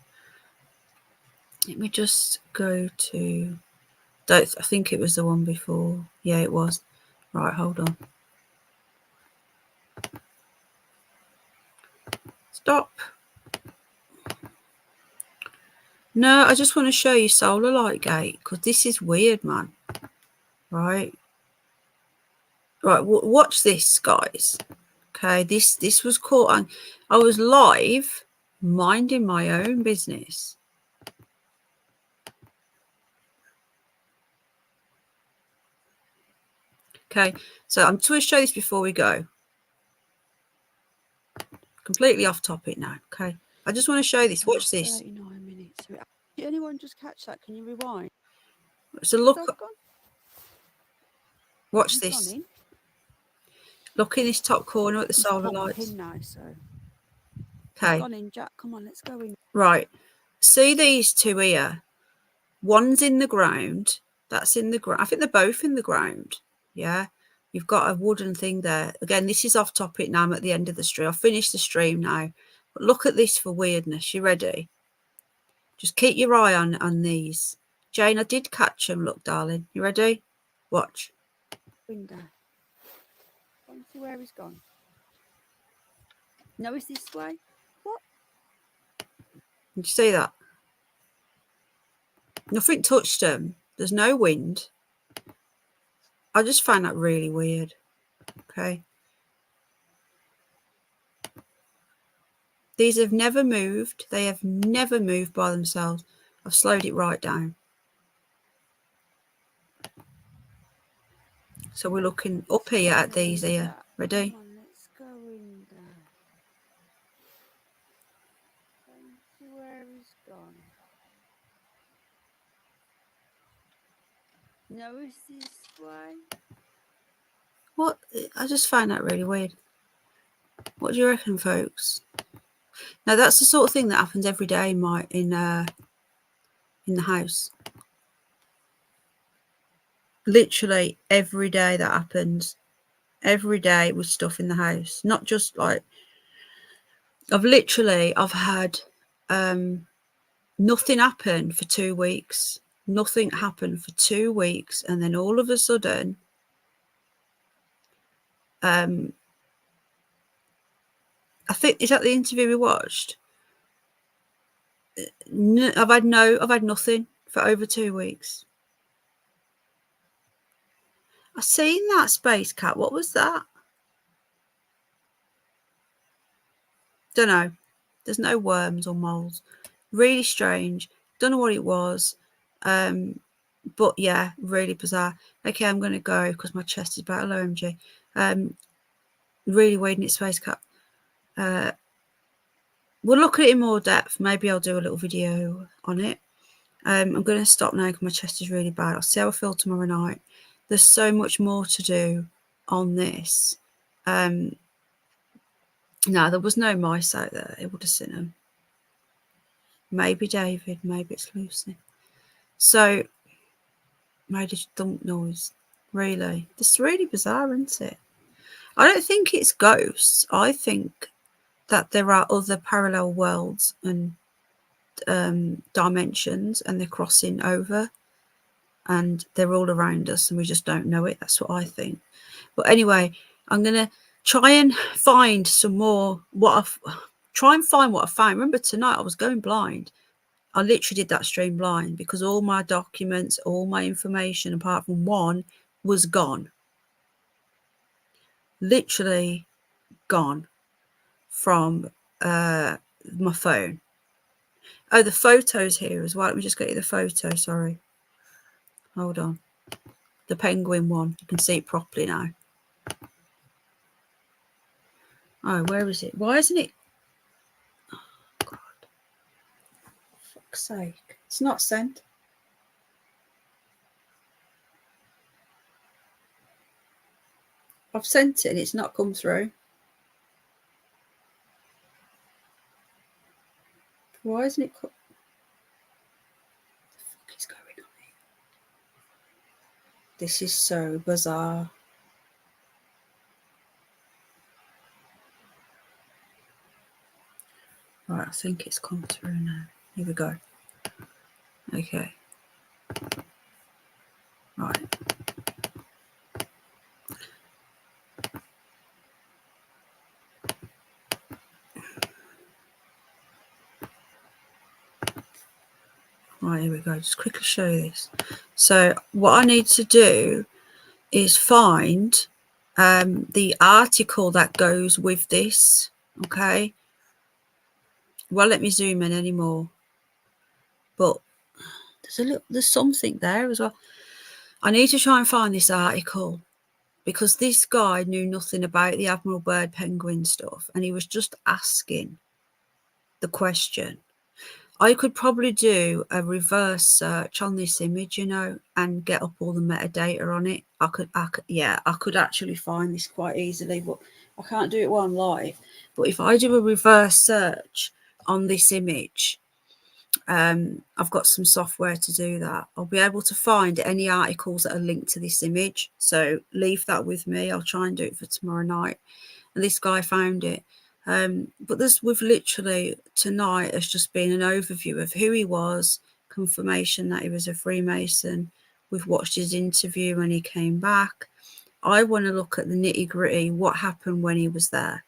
Let me just go to... I think it was the one before. Yeah, it was. Right, hold on. Stop. No, I just want to show you Solar Light Gate, because this is weird, man. Right. Right, watch this, guys. Okay, this was caught on. I was live minding my own business. Okay, so I'm just going to show this before we go. Completely off topic now. Okay, I just want to show this. Watch this. 39 minutes. Did anyone just catch that? Can you rewind? So look. Watch this. Look in this top corner at the solar lights. Now, so. Okay. Gone in, Jack. Come on, let's go in. Right. See these two here? One's in the ground. That's in the ground. I think they're both in the ground. Yeah. You've got a wooden thing there. Again, this is off topic now. I'm at the end of the stream. I've finished the stream now. But look at this for weirdness. You ready? Just keep your eye on these. Jane, I did catch them. Look, darling. You ready? Watch. Window. I want to see where he's gone. No, it's this way. What? Did you see that? Nothing touched them. There's no wind. I just find that really weird. Okay. These have never moved. They have never moved by themselves. I've slowed it right down. So we're looking up here at these here. Ready? Come on, let's go in there. See where he's gone. No, it's this way. What? I just find that really weird. What do you reckon, folks? Now that's the sort of thing that happens every day in the house. Literally every day that happens. Every day with stuff in the house. Not just like I've had nothing happen for 2 weeks. Nothing happened for 2 weeks, and then all of a sudden I think, is that the interview we watched? I've had nothing for over 2 weeks. I seen that space cat. What was that? Don't know. There's no worms or moles. Really strange. Don't know what it was. But yeah, really bizarre. Okay, I'm going to go because my chest is about low, MG. Really wading its face, cat. We'll look at it in more depth. Maybe I'll do a little video on it. I'm going to stop now because my chest is really bad. I'll see how I feel tomorrow night. There's so much more to do on this. No, there was no mice out there. It would have seen them. Maybe David, maybe it's Lucy. So, made a thump noise. Really? This is really bizarre, isn't it? I don't think it's ghosts. I think that there are other parallel worlds and dimensions, and they're crossing over, and they're all around us, and we just don't know it. That's what I think. But anyway, I'm gonna try and find some more. Try and find what I found. Remember, tonight I was going blind. I literally did that stream blind because all my documents, all my information, apart from one, was gone. Literally gone from my phone. Oh, the photos here as well. Let me just get you the photo. Sorry. Hold on. The penguin one. You can see it properly now. Oh, where is it? Why isn't it? Oh, God. For fuck's sake. It's not sent. I've sent it and it's not come through. Why isn't it? What the fuck is going on here? This is so bizarre. Right, I think it's come through now. Here we go. Okay. Right. Right, here we go. Just quickly show you this. So what I need to do is find the article that goes with this. Okay. Well, let me zoom in anymore. But there's something there as well. I need to try and find this article because this guy knew nothing about the Admiral Byrd penguin stuff, and he was just asking the question. I could probably do a reverse search on this image, you know, and get up all the metadata on it. I could actually find this quite easily, but I can't do it while I'm live. But if I do a reverse search on this image, I've got some software to do that. I'll be able to find any articles that are linked to this image. So leave that with me. I'll try and do it for tomorrow night. And this guy found it. But we've literally tonight has just been an overview of who he was, confirmation that he was a Freemason. We've watched his interview when he came back. I want to look at the nitty gritty. What happened when he was there?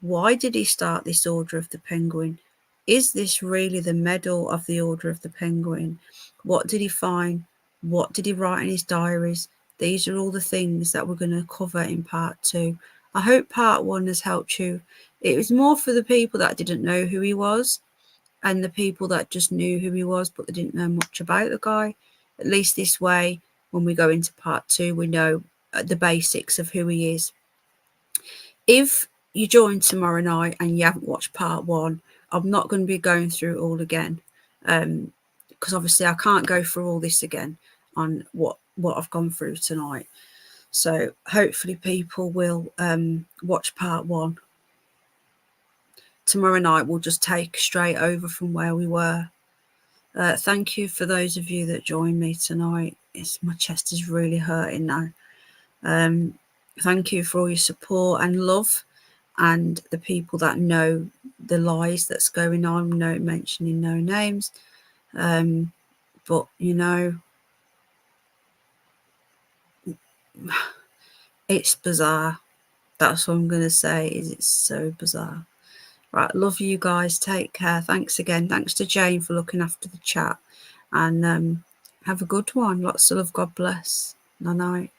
Why did he start this Order of the Penguin? Is this really the medal of the Order of the Penguin? What did he find? What did he write in his diaries? These are all the things that we're going to cover in part 2. I hope part 1 has helped you. It was more for the people that didn't know who he was and the people that just knew who he was, but they didn't know much about the guy. At least this way, when we go into part 2, we know the basics of who he is. If you join tomorrow night and you haven't watched part 1, I'm not going to be going through it all again, because obviously I can't go through all this again on what I've gone through tonight. So hopefully people will watch part 1. Tomorrow night we'll just take straight over from where we were. Thank you for those of you that joined me tonight. My chest is really hurting now. Thank you for all your support and love, and the people that know the lies that's going on, no mentioning no names. But you know, it's bizarre. That's what I'm going to say, is it's so bizarre. Right, love you guys. Take care. Thanks again. Thanks to Jane for looking after the chat. And have a good one. Lots of love. God bless. Night night.